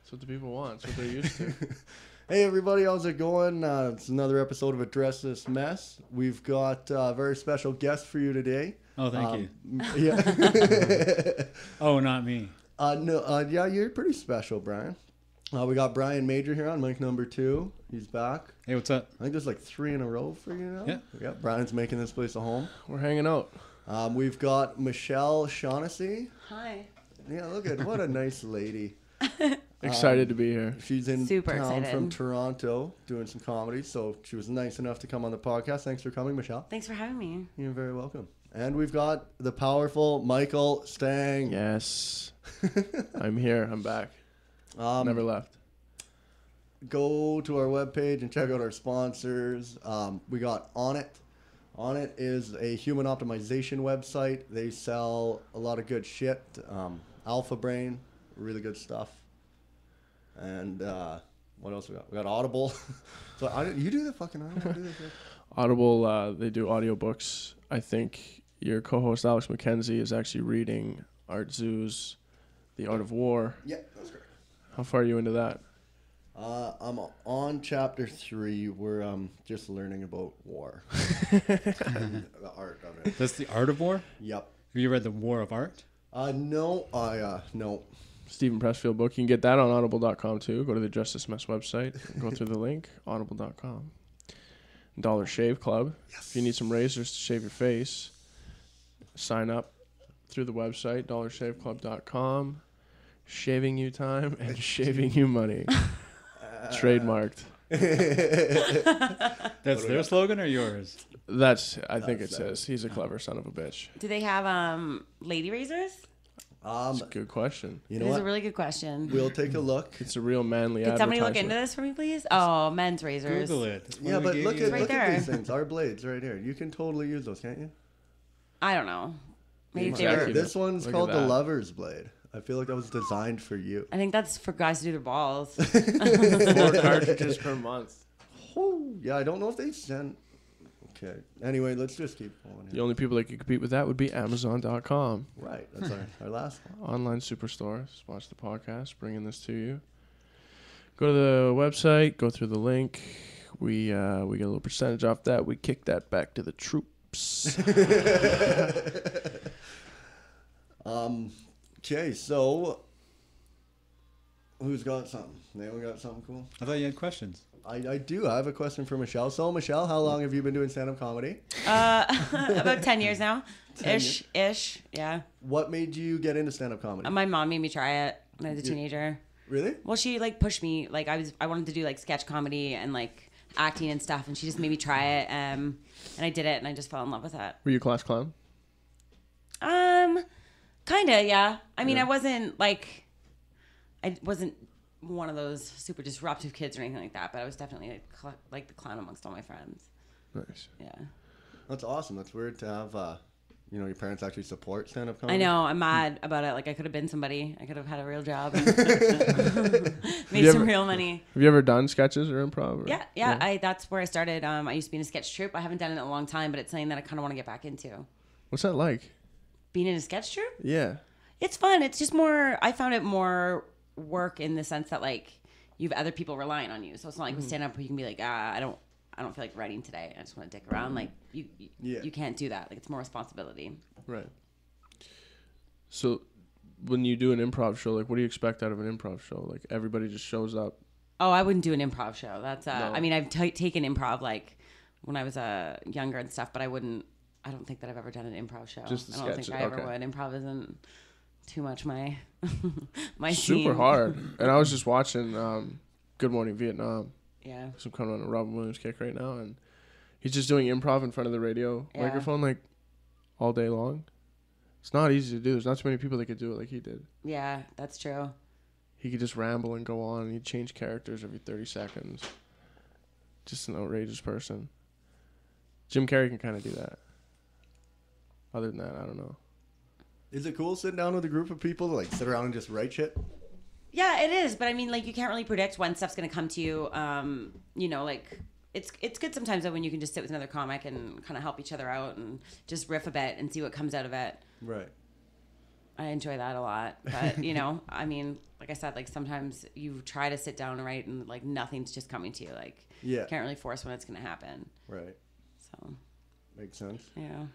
That's what the people want. That's what they're used to. Hey everybody, how's it going? It's another episode of Address This Mess. We've got a very special guest for you today. Oh, thank you. Yeah. Oh, not me. Yeah, you're pretty special, Brian. We got Brian Majore here on mic number 2. He's back. Hey, what's up? I think there's like 3 in a row for you now. Yeah. Yeah. Brian's making this place a home. We're hanging out. We've got Michelle Shaughnessy. Hi. Yeah, look at what a nice lady. Excited to be here. She's in Super town excited. from Toronto doing some comedy, so she was nice enough to come on the podcast. Thanks for coming, Michelle. Thanks for having me. You're very welcome. And we've got the powerful Michael Stang. Yes. I'm here. I'm back. Never left. Go to our webpage and check out our sponsors. We got On It. On It is a human optimization website. They sell a lot of good shit. Alpha Brain, really good stuff. And what else we got? We got Audible. So you do the fucking Audible. Do this, right? Audible, they do audiobooks. I think your co-host Alex Mackenzie is actually reading Art Zoo's The Art of War. Yeah, that's correct. How far are you into that? I'm on chapter 3. We're just learning about war. And the art of it. That's The Art of War? Yep. Have you read The War of Art? No. No. Stephen Pressfield book. You can get that on audible.com too. Go to the Justice Mess website. Go through the link, audible.com. Dollar Shave Club. Yes. If you need some razors to shave your face, sign up through the website, dollarshaveclub.com. Shaving you time and shaving you money. Trademarked. That's their slogan or yours? I think it's his. He's a clever son of a bitch. Do they have lady razors? That's a good question. You It know is what? a really good question. We'll take a look. It's a real manly Could somebody look into advertisement. this for me, please? Oh, men's razors. Google it. That's Yeah, what we but gave look you. at Right look at there. these things. Our blades right here. You can totally use those, can't you? I don't know. Maybe if they Exactly. were. This one's Look called at the that. Lover's Blade. I feel like that was designed for you. I think that's for guys to do their balls. 4 cartridges per month. Whew. Yeah, I don't know if they send. Okay. Anyway, let's just keep going. The Here. only people that could compete with that would be Amazon.com. Right. That's our last one. Online superstore. Watch the podcast, bringing this to you. Go to the website, go through the link. We get a little percentage off that. We kick that back to the troops. Okay, so who's got something? Anyone got something cool? I thought you had questions. I do. I have a question for Michelle. So, Michelle, how long have you been doing stand-up comedy? About 10 years now. 10 Ish. Yeah. What made you get into stand-up comedy? My mom made me try it when I was a teenager. Really? Well, she like pushed me. Like I wanted to do like sketch comedy and like acting and stuff, and she just made me try it. And I did it, and I just fell in love with it. Were you a class clown? Kinda, yeah. I mean, Yeah. I wasn't one of those super disruptive kids or anything like that, but I was definitely like the clown amongst all my friends. Nice. Yeah. That's awesome. That's weird to have, your parents actually support stand-up comedy. I know. I'm mad about it. Like I could have been somebody. I could have had a real job. And made you some ever- real money. Have you ever done sketches or improv? Or? Yeah. That's where I started. I used to be in a sketch troupe. I haven't done it in a long time, but it's something that I kind of want to get back into. What's that like? Being in a sketch troupe? Yeah. It's fun. It's just more. I found it more work in the sense that like you have other people relying on you. So it's not like with stand up where you can be like, I don't feel like writing today. I just want to dick around. Like you can't do that. Like it's more responsibility. Right. So when you do an improv show, like what do you expect out of an improv show? Like everybody just shows up. Oh, I wouldn't do an improv show. That's No. I mean, I've taken improv like when I was younger and stuff, but I don't think that I've ever done an improv show. Just the I don't sketches, think I ever okay. would. Improv isn't too much my my Super scene. hard. And I was just watching Good Morning Vietnam. Yeah. So I'm coming on a Robin Williams kick right now, and he's just doing improv in front of the radio microphone like all day long. It's not easy to do. There's not too many people that could do it like he did. Yeah, that's true. He could just ramble and go on, and he'd change characters every 30 seconds. Just an outrageous person. Jim Carrey can kind of do that. Other than that, I don't know. Is it cool sitting down with a group of people to like sit around and just write shit? Yeah, it is. But I mean, like you can't really predict when stuff's gonna come to you. Like it's good sometimes though when you can just sit with another comic and kind of help each other out and just riff a bit and see what comes out of it. Right. I enjoy that a lot. But, you know, I mean, like I said, like sometimes you try to sit down and write and like nothing's just coming to you. Like, Yeah. you can't really force when it's going to happen. Right. So, Makes sense. yeah.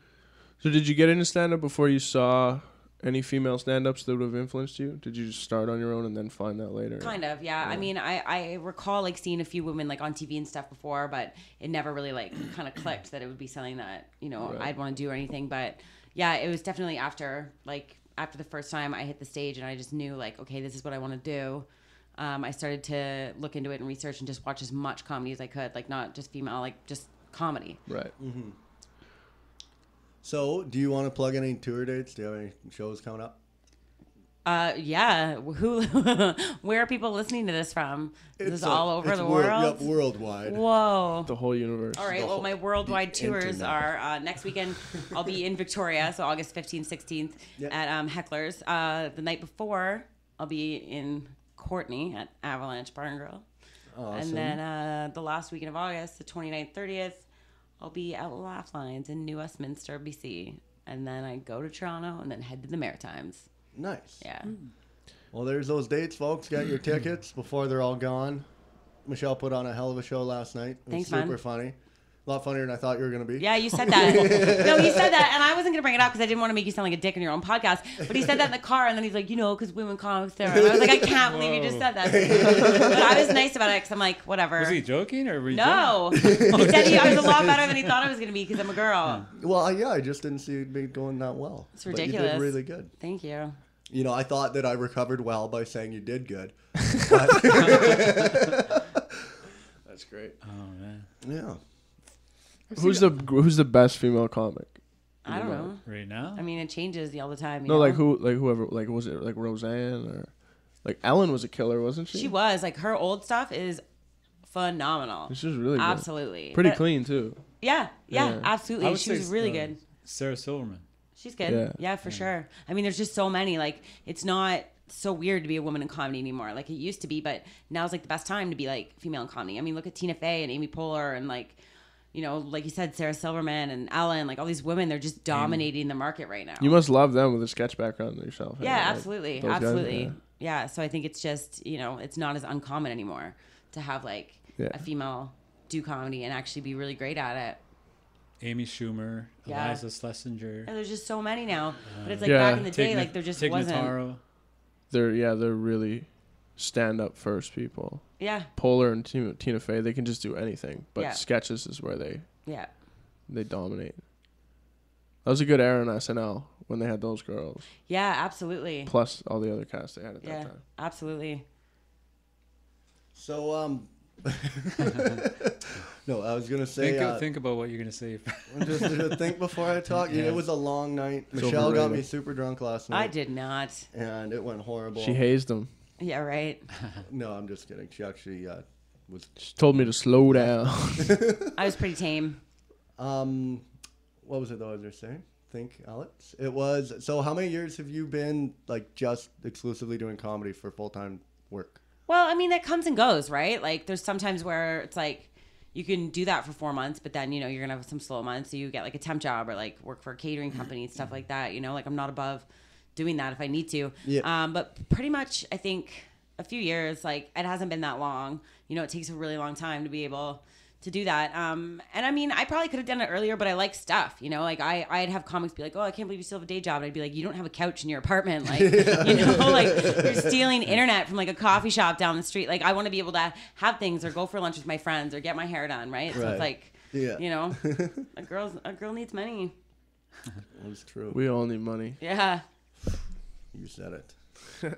So did you get into stand-up before you saw any female stand-ups that would have influenced you? Did you just start on your own and then find that later? Kind of, yeah. I mean, I recall like seeing a few women like on TV and stuff before, but it never really like kind of clicked that it would be something that, you know, Right. I'd want to do or anything. But yeah, it was definitely after the first time I hit the stage and I just knew like, okay, this is what I want to do. I started to look into it and research and just watch as much comedy as I could, like not just female, like just comedy. Right. Mm-hmm. So, do you want to plug any tour dates? Do you have any shows coming up? Yeah. Who? Where are people listening to this from? This is all over the world. Yep, worldwide. Whoa. The whole universe. All right. The Well, whole- my worldwide the tours internet. are next weekend. I'll be in Victoria, so August 15th, 16th Yep. at Heckler's. The night before, I'll be in Courtney at Avalanche Bar and Grill. Awesome. And then the last weekend of August, the 29th, 30th, I'll be at Laugh Lines in New Westminster, BC. And then I go to Toronto and then head to the Maritimes. Nice. Yeah. Well, there's those dates, folks. Get your tickets before they're all gone. Michelle put on a hell of a show last night. It was Thanks, super man. funny. A lot funnier than I thought you were going to be. Yeah, you said that. No, he said that, and I wasn't gonna bring it up because I didn't want to make you sound like a dick in your own podcast. But he said that in the car, and then he's like, you know, because women comics there. And I was like, I can't believe you just said that. But I was nice about it because I'm like, whatever. Was he joking or were you No, he said I was a lot better than he thought I was gonna be because I'm a girl. Well, yeah, I just didn't see it be going that well. It's But you ridiculous. did really good. Thank you. You know, I thought that I recovered well by saying you did good. But, That's great. Oh man, yeah. Who's the best female comic? I don't know. right now? I mean, it changes all the time. You No, know? like whoever, like was it like Roseanne or like Ellen was a killer, wasn't she? She was like her old stuff is phenomenal. She was really good. Absolutely. Pretty But- clean too. Yeah, Yeah. I absolutely. would She was say, really good. Sarah Silverman. She's good. Yeah. Yeah, for sure. I mean, there's just so many. Like, it's not so weird to be a woman in comedy anymore. Like it used to be, but now's like the best time to be like female in comedy. I mean, look at Tina Fey and Amy Poehler and like, you know, like you said, Sarah Silverman and Ellen, like all these women, they're just dominating the market right now. You must love them with a sketch background yourself. Yeah, Like, absolutely. those guys, Absolutely. Yeah. So I think it's just, you know, it's not as uncommon anymore to have like Yeah. a female do comedy and actually be really great at it. Amy Schumer, Yeah. Eliza Schlesinger, And there's just so many now. But it's like Yeah. back in the day, like there just Tig wasn't. Notaro. They're really stand up first people. Yeah. Poehler and Tina Fey, they can just do anything, but Yeah. sketches is where Yeah. they dominate. That was a good era on SNL when they had those girls, Yeah, absolutely. plus all the other cast they had at Yeah, that time. absolutely. So, no, I was gonna say. Think about what you're gonna say. just think before I talk. Yeah, Yeah. it was a long night. It's Michelle got overrated. me super drunk last I night, did not. and it went horrible. She hazed them. Yeah, right. No, I'm just kidding. She actually was. She told me to slow down. I was pretty tame. What was it though? I was just saying. Think, Alex. It was. So, how many years have you been like just exclusively doing comedy for full time work? Well, I mean, that comes and goes, right? Like, there's sometimes where it's like you can do that for 4 months, but then, you know, you're going to have some slow months. So you get like a temp job or like work for a catering company and stuff like that. You know, like I'm not above doing that if I need to. Yeah. But pretty much, I think a few years, like it hasn't been that long. You know, it takes a really long time to be able to do that. And I mean, I probably could have done it earlier, but I like stuff, you know, like I'd have comics be like, oh, I can't believe you still have a day job. And I'd be like, you don't have a couch in your apartment. Like, you know, like you're stealing internet from like a coffee shop down the street. Like I want to be able to have things or go for lunch with my friends or get my hair done. Right. So Right. it's like, Yeah. you know, a girl needs money. That was true. We all need money. Yeah. You said it.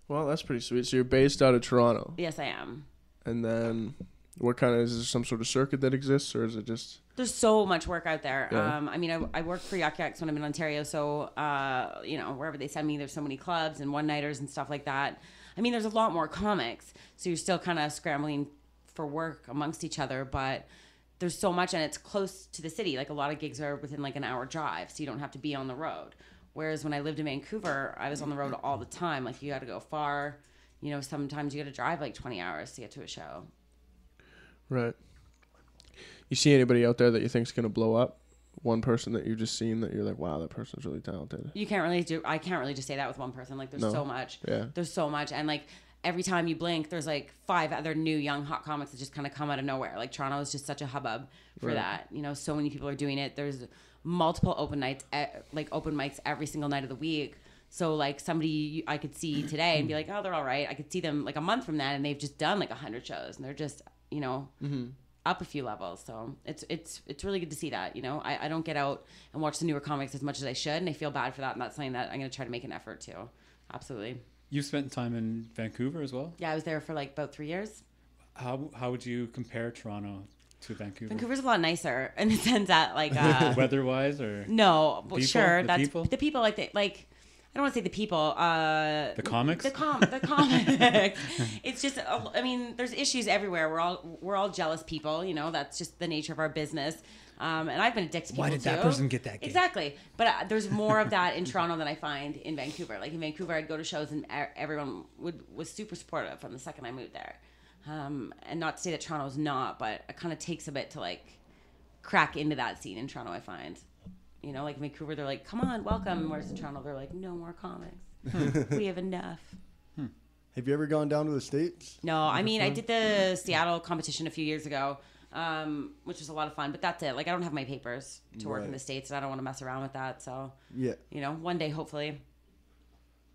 Well, that's pretty sweet. So you're based out of Toronto, Yes, I am. and then what kind of is there some sort of circuit that exists, or is it just? There's so much work out there. Yeah. I mean, I work for Yuck Yucks when I'm in Ontario. So, you know, wherever they send me, there's so many clubs and one-nighters and stuff like that. I mean, there's a lot more comics. So you're still kind of scrambling for work amongst each other. But there's so much, and it's close to the city. Like, a lot of gigs are within, like, an hour drive. So you don't have to be on the road. Whereas when I lived in Vancouver, I was on the road all the time. Like, you got to go far. You know, sometimes you got to drive, like, 20 hours to get to a show. Right. You see anybody out there that you think's gonna blow up one person that you've just seen that you're like, wow, that person's really talented? I can't really just say that with one person. Like there's No. so much. Yeah. There's so much. And like every time you blink, there's like 5 other new young hot comics that just kind of come out of nowhere. Like Toronto is just such a hubbub for Right. that. You know, so many people are doing it. There's multiple open nights, like open mics every single night of the week. So like somebody I could see today and be like, oh, they're all right. I could see them like a month from that and they've just done like 100 shows and they're just, you know, up a few levels. So it's really good to see that, you know. I don't get out and watch the newer comics as much as I should, and I feel bad for that, and that's something that I'm going to try to make an effort to. Absolutely. You've spent time in Vancouver as well. Yeah, I was there for like about 3 years. How would you compare Toronto to Vancouver? Vancouver's a lot nicer in the sense that like weather-wise, or no, but people? sure, The that's people? the people like I don't want to say the people. the comics. The comics. It's just, I mean, there's issues everywhere. We're all jealous people. You know, that's just the nature of our business. And I've been addicted to people Why did too. that person get that gig? Exactly. But there's more of that in Toronto than I find in Vancouver. Like in Vancouver, I'd go to shows and everyone was super supportive from the second I moved there. And not to say that Toronto's not, but it kind of takes a bit to like crack into that scene in Toronto, I find. You know, like Vancouver, they're like, come on, welcome. Whereas in Toronto, they're like, no more comics. We have enough. Have you ever gone down to the States? No, I mean, I did the Seattle competition a few years ago, which was a lot of fun. But that's it. Like, I don't have my papers to work in Right. the States, and I don't want to mess around with that. So, Yeah. you know, one day, hopefully.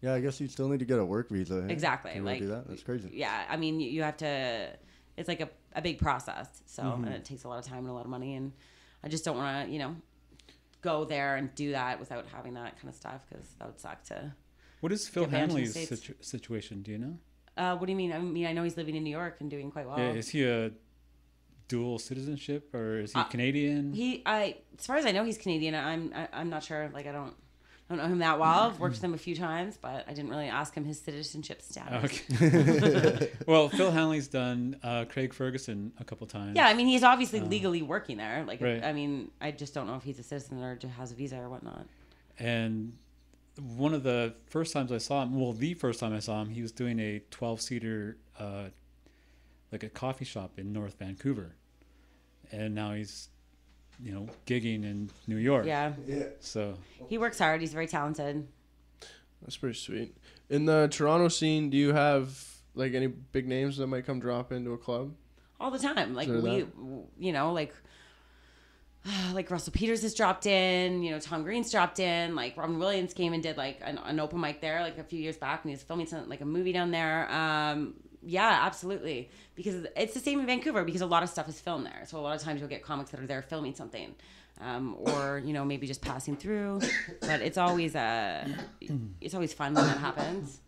Yeah, I guess you still need to get a work visa. eh? Exactly. Can you Like, do that? That's crazy. Yeah, I mean, you have to, it's like a big process. So, and it takes a lot of time and a lot of money. And I just don't want to, you know, go there and do that without having that kind of stuff, because that would suck to. What is Phil Get banned from the Hanley's States. situation? Do you know? What do you mean? I mean, I know he's living in New York and doing quite well. Yeah, is he a dual citizenship, or is he Canadian? As far as I know, he's Canadian. I'm not sure. Like, I don't know him that well. I've worked with him a few times, but I didn't really ask him his citizenship status. Okay. Well, Phil Hanley's done Craig Ferguson a couple times. Yeah, I mean, he's obviously legally working there. Like, Right. I mean, I just don't know if he's a citizen or just has a visa or whatnot. And one of the first times I saw him, well, the first time I saw him, he was doing a 12-seater, like a coffee shop in North Vancouver. And now he's, you know, gigging in New York. Yeah, Yeah. So he works hard. He's very talented. That's pretty sweet. In the Toronto scene, do you have like any big names that might come drop into a club? All the time. Like, Is there you know, like Russell Peters has dropped in, you know, Tom Green's dropped in, like Robin Williams came and did like an open mic there like a few years back when he was filming something like a movie down there. Yeah, absolutely. Because it's the same in Vancouver, because a lot of stuff is filmed there. So a lot of times you'll get comics that are there filming something. Or, you know, maybe just passing through. But it's always fun when that happens.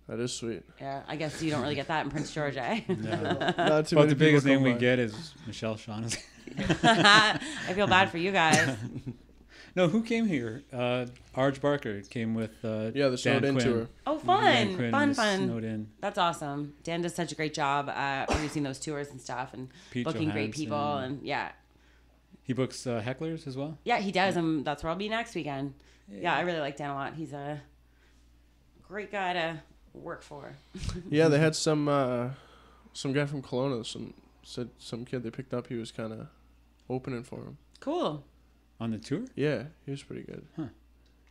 That is sweet. Yeah, I guess you don't really get that in Prince George, eh? no. Not too But many the biggest people name we come by. get is Michelle Shaughnessy. I feel bad for you guys. No, who came here? Arj Barker came with Yeah, the Snowed Dan In Quinn. tour. Oh, Dan fun. Quinn Fun, was fun. Snowed in. That's awesome. Dan does such a great job producing those tours and stuff, and Pete booking great people. Johansson. And yeah, He books hecklers as well. yeah, he does. And that's where I'll be next weekend. Yeah, I really like Dan a lot. He's a great guy to work for. Yeah, they had some guy from Kelowna. Some kid they picked up. He was kind of opening for him. Cool. On the tour? Yeah, he was pretty good. Huh.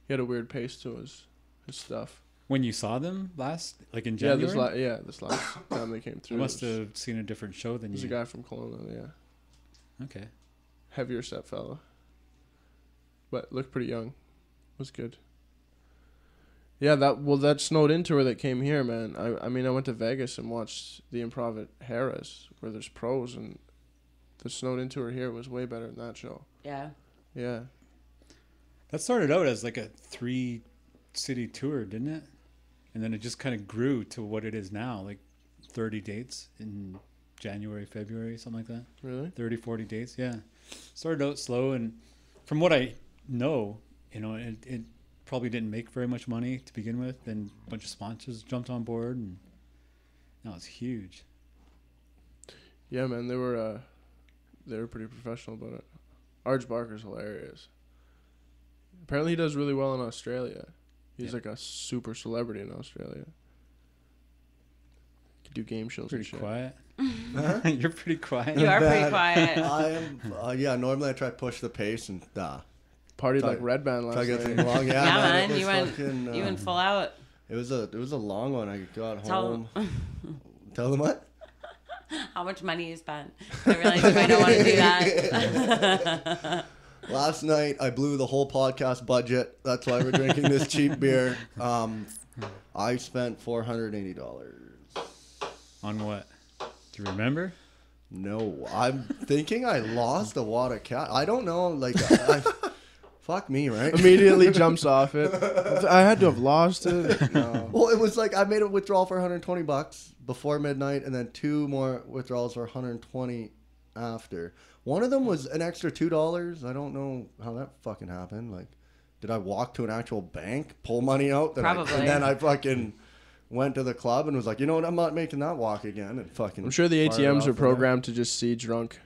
He had a weird pace to his stuff. When you saw them last, like in Yeah, January? this last time they came through. You must it was- have seen a different show than There's a you. guy from Kelowna. Yeah, Okay. heavier set fella, but looked pretty young. Was good. Yeah, that Snowed In tour that came here, man. I mean, I went to Vegas and watched the Improv at Harris, where there's pros, and the Snowed In tour here was way better than that show. Yeah. Yeah. That started out as like a 3-city tour, didn't it? And then it just kind of grew to what it is now, like 30 dates in January, February, something like that. Really? 30, 40 dates, yeah. Started out slow, and from what I know, you know, it probably didn't make very much money to begin with. Then a bunch of sponsors jumped on board, and now it's huge. Yeah, man. They were pretty professional about it. Arj Barker's hilarious. Apparently, he does really well in Australia. He's Yeah. like a super celebrity in Australia. Could do game shows Pretty and shit. quiet. You're pretty quiet. You are pretty Bad. quiet. I am. Yeah, normally I try to push the pace and Partied Try- like Red Band try last to get night. things along. Yeah, Yeah, man. man. You went full out. It was a long one. I got Tell home. Tell them what? how much money you spent. I realize you might not want to do that. Last night I blew the whole podcast budget. That's why we're drinking this cheap beer. I spent $480. On what? Do you remember? No, I'm thinking I lost a wad of cat. I don't know. Like, fuck me, right? Immediately jumps off it. I had to have lost it. No. Well, it was like I made a withdrawal for $120 before midnight, and then 2 more withdrawals for $120 after. One of them was an extra $2. I don't know how that fucking happened. Like, did I walk to an actual bank, pull money out? Probably. And then I fucking went to the club and was like, you know what? I'm not making that walk again. And fucking. I'm sure the fired ATMs off are from programmed to just see drunk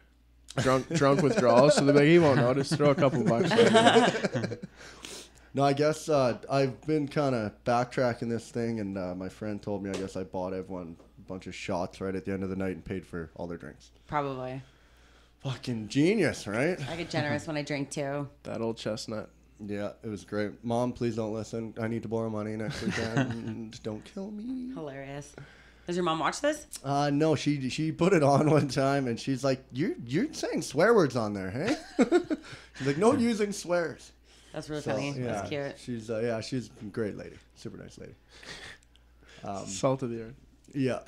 withdrawals, so they're like, he won't notice. Throw a couple bucks. there. No, I guess I've been kind of backtracking this thing, and my friend told me I guess I bought everyone a bunch of shots right at the end of the night and paid for all their drinks. Probably. Fucking genius, right? I get generous when I drink too. That old chestnut. Yeah, it was great. Mom, please don't listen. I need to borrow money next weekend. Don't kill me. Hilarious. Does your mom watch this? No, she put it on one time and she's like, "You're saying swear words on there, hey?" She's like, "No using swears." That's really So, funny. yeah, That's cute. she's a great lady, super nice lady. Salt of the earth. Yeah,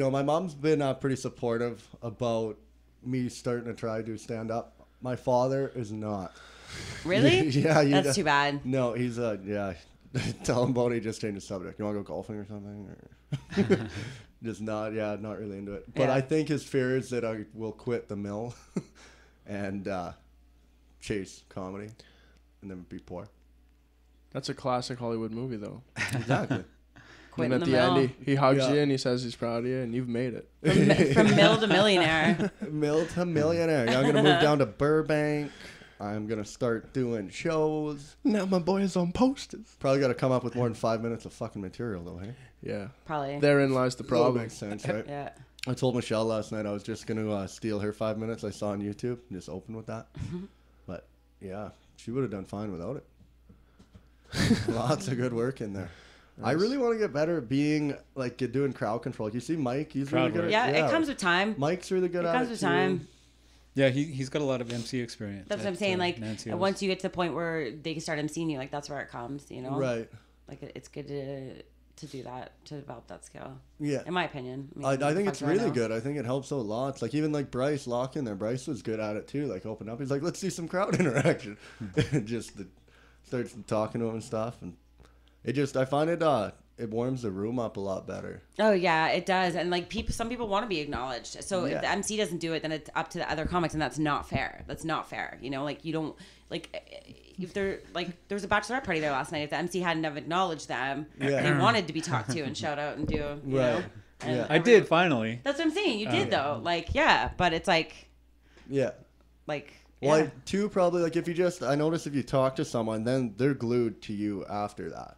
my mom's been pretty supportive about me starting to try to stand up. My father is not. Really? Yeah, That's too bad. No, he's yeah. Tell him about it. He just changed the subject. You want to go golfing or something? Or just not really into it. But Yeah. I think his fear is that I will quit the mill and chase comedy and then be poor. That's a classic Hollywood movie, though. Exactly. And Quit in at the the mill. end, he hugs Yeah. you and he says he's proud of you, and you've made it. From mill to millionaire. Mill to millionaire. I'm gonna move down to Burbank. I'm gonna start doing shows. Now my boy is on posters. Probably got to come up with more than 5 minutes of fucking material, though. Hey, Yeah. Probably. Therein lies the that problem. makes sense, right? Yeah. I told Michelle last night I was just gonna steal her 5 minutes I saw on YouTube and just open with that. But yeah, she would have done fine without it. Lots of good work in there. I really want to get better at being like doing crowd control. You see Mike, he's really Crowd good work. at Yeah, it comes with time. Mike's really good It at comes it with too. time. Yeah, he's got a lot of MC experience. That's what I'm at, saying. Like, Nancy once you get to the point where they can start emceeing you, like, that's where it comes, you know? Right. Like, it's good to do that, to develop that skill. Yeah. In my opinion. I what the think fuck it's do I really know? good. I think it helps out lots. Like even like Bryce Locke in there. Bryce was good at it too. Like open up. He's like, let's do some crowd interaction. Just starts talking to him and stuff. And I find it warms the room up a lot better. Oh yeah, it does. And like some people want to be acknowledged. So Yeah. if the MC doesn't do it, then it's up to the other comics, and that's not fair. That's not fair. You know, like you don't if they're like there was a bachelorette party there last night. If the MC hadn't have acknowledged them, Yeah. they wanted to be talked to and shout out and do. You know? Right. And Yeah. I did finally. That's what I'm saying. You did though. Like yeah, but it's like Yeah. yeah. Well, too, probably like I notice if you talk to someone, then they're glued to you after that.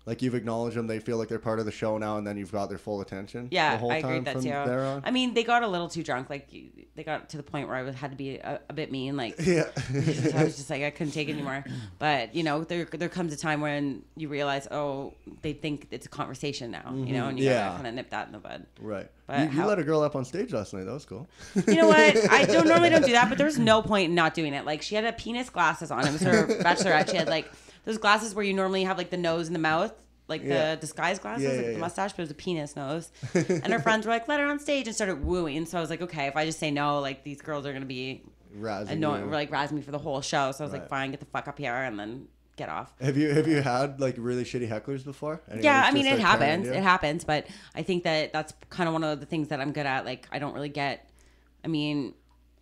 Like you've acknowledged them, they feel like they're part of the show now, and then you've got their full attention. Yeah, the whole I agree time with that from too. there on. I mean, they got a little too drunk. Like they got to the point where I had to be a bit mean. Like Yeah. I was just like I couldn't take it anymore. But you know, there comes a time when you realize, oh, they think it's a conversation now. You know, and you Yeah. gotta kind of nip that in the bud. Right. But You let a girl up on stage last night. That was cool. You know what? I normally don't do that, but there was no point in not doing it. Like she had a penis glasses on. It was her bachelorette. She had like those glasses where you normally have like the nose and the mouth. Like Yeah. the disguise glasses, Yeah, like yeah, the yeah. mustache, but it was a penis nose. And her friends were like, let her on stage and started wooing. So I was like, okay, if I just say no, like these girls are going to be Razzing annoying, you. like razzing me for the whole show. So I was Right. like, fine, get the fuck up here and then get off. Have you had like really shitty hecklers before? Anyone Yeah, who's I mean, just, it like, turning happens. you? It happens. But I think that's kind of one of the things that I'm good at. Like, I don't really get, I mean,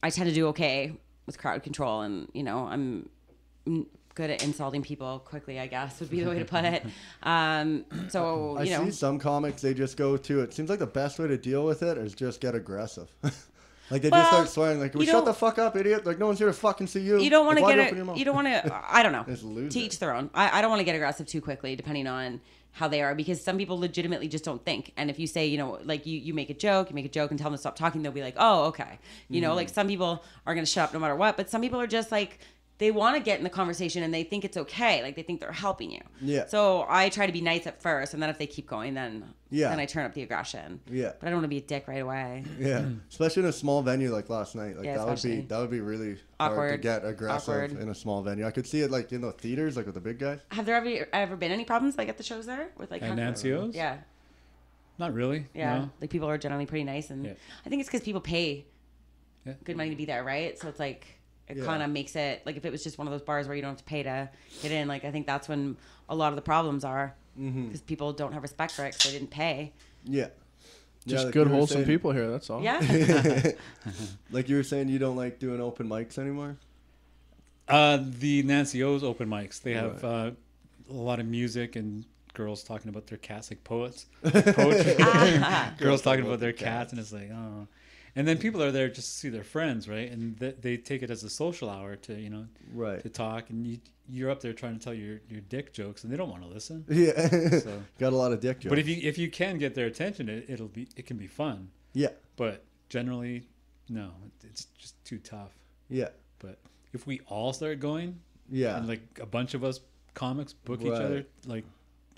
I tend to do okay with crowd control. And, you know, I'm good at insulting people quickly, I guess, would be the way to put it. So, I you know. see some comics, they just go to, it seems like the best way to deal with it is just get aggressive. Like they just Well, start swearing, like, you shut don't- the fuck up, idiot. Like no one's here to fucking see you. You don't want Like, to why'd get you open your mouth? it. You don't want to. I don't know. Just lose To it. each their own. I don't want to get aggressive too quickly, depending on how they are, because some people legitimately just don't think. And if you say, you know, like you make a joke and tell them to stop talking, they'll be like, oh, okay. You know, like some people are going to shut up no matter what, but some people are just like, they want to get in the conversation and they think it's okay. Like they think they're helping you. Yeah. So I try to be nice at first, and then if they keep going, then I turn up the aggression. Yeah. But I don't want to be a dick right away. Yeah. Especially in a small venue like last night. Like Yeah, that would be really hard to Awkward. get aggressive in a small venue. I could see it like in the theaters, like with the big guys. Have there ever been any problems like at the shows there with like At Nancy O's? Yeah. Not really. Yeah. No. Like people are generally pretty nice, and I think it's because people pay good money to be there, right? So it's like it kind of makes it like if it was just one of those bars where you don't have to pay to get in, like I think that's when a lot of the problems are, because people don't have respect for it because they didn't pay. Yeah. Just like good, you were wholesome saying- people here. That's all. Yeah. Like you were saying, you don't like doing open mics anymore? The Nancy O's open mics, they have a lot of music and girls talking about their cats, like poets. Poetry. Girls talking about their cats, and it's like, oh. And then people are there just to see their friends, right? And they take it as a social hour to, you know, to talk. And you're up there trying to tell your dick jokes, and they don't want to listen. Yeah. So, got a lot of dick jokes. but if you can get their attention, it can be fun. Yeah. But generally, no, it's just too tough. Yeah. But if we all start going, Yeah. and like a bunch of us comics book each other like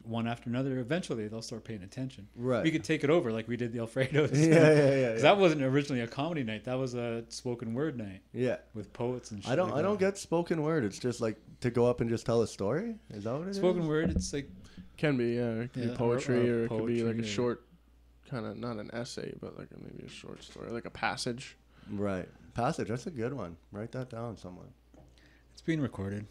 one after another, eventually they'll start paying attention. Right. We could take it over like we did the Alfredos. Yeah. Because that wasn't originally a comedy night. That was a spoken word night. Yeah. With poets and shit. I don't like that. get spoken word. It's just like to go up and just tell a story. Is that what it is? Spoken word, it's like Can be, It could Yeah, be poetry, or it could be like poetry a short, kind of not an essay, but like maybe a short story, like a passage. Right. Passage. That's a good one. Write that down somewhere. it's being recorded.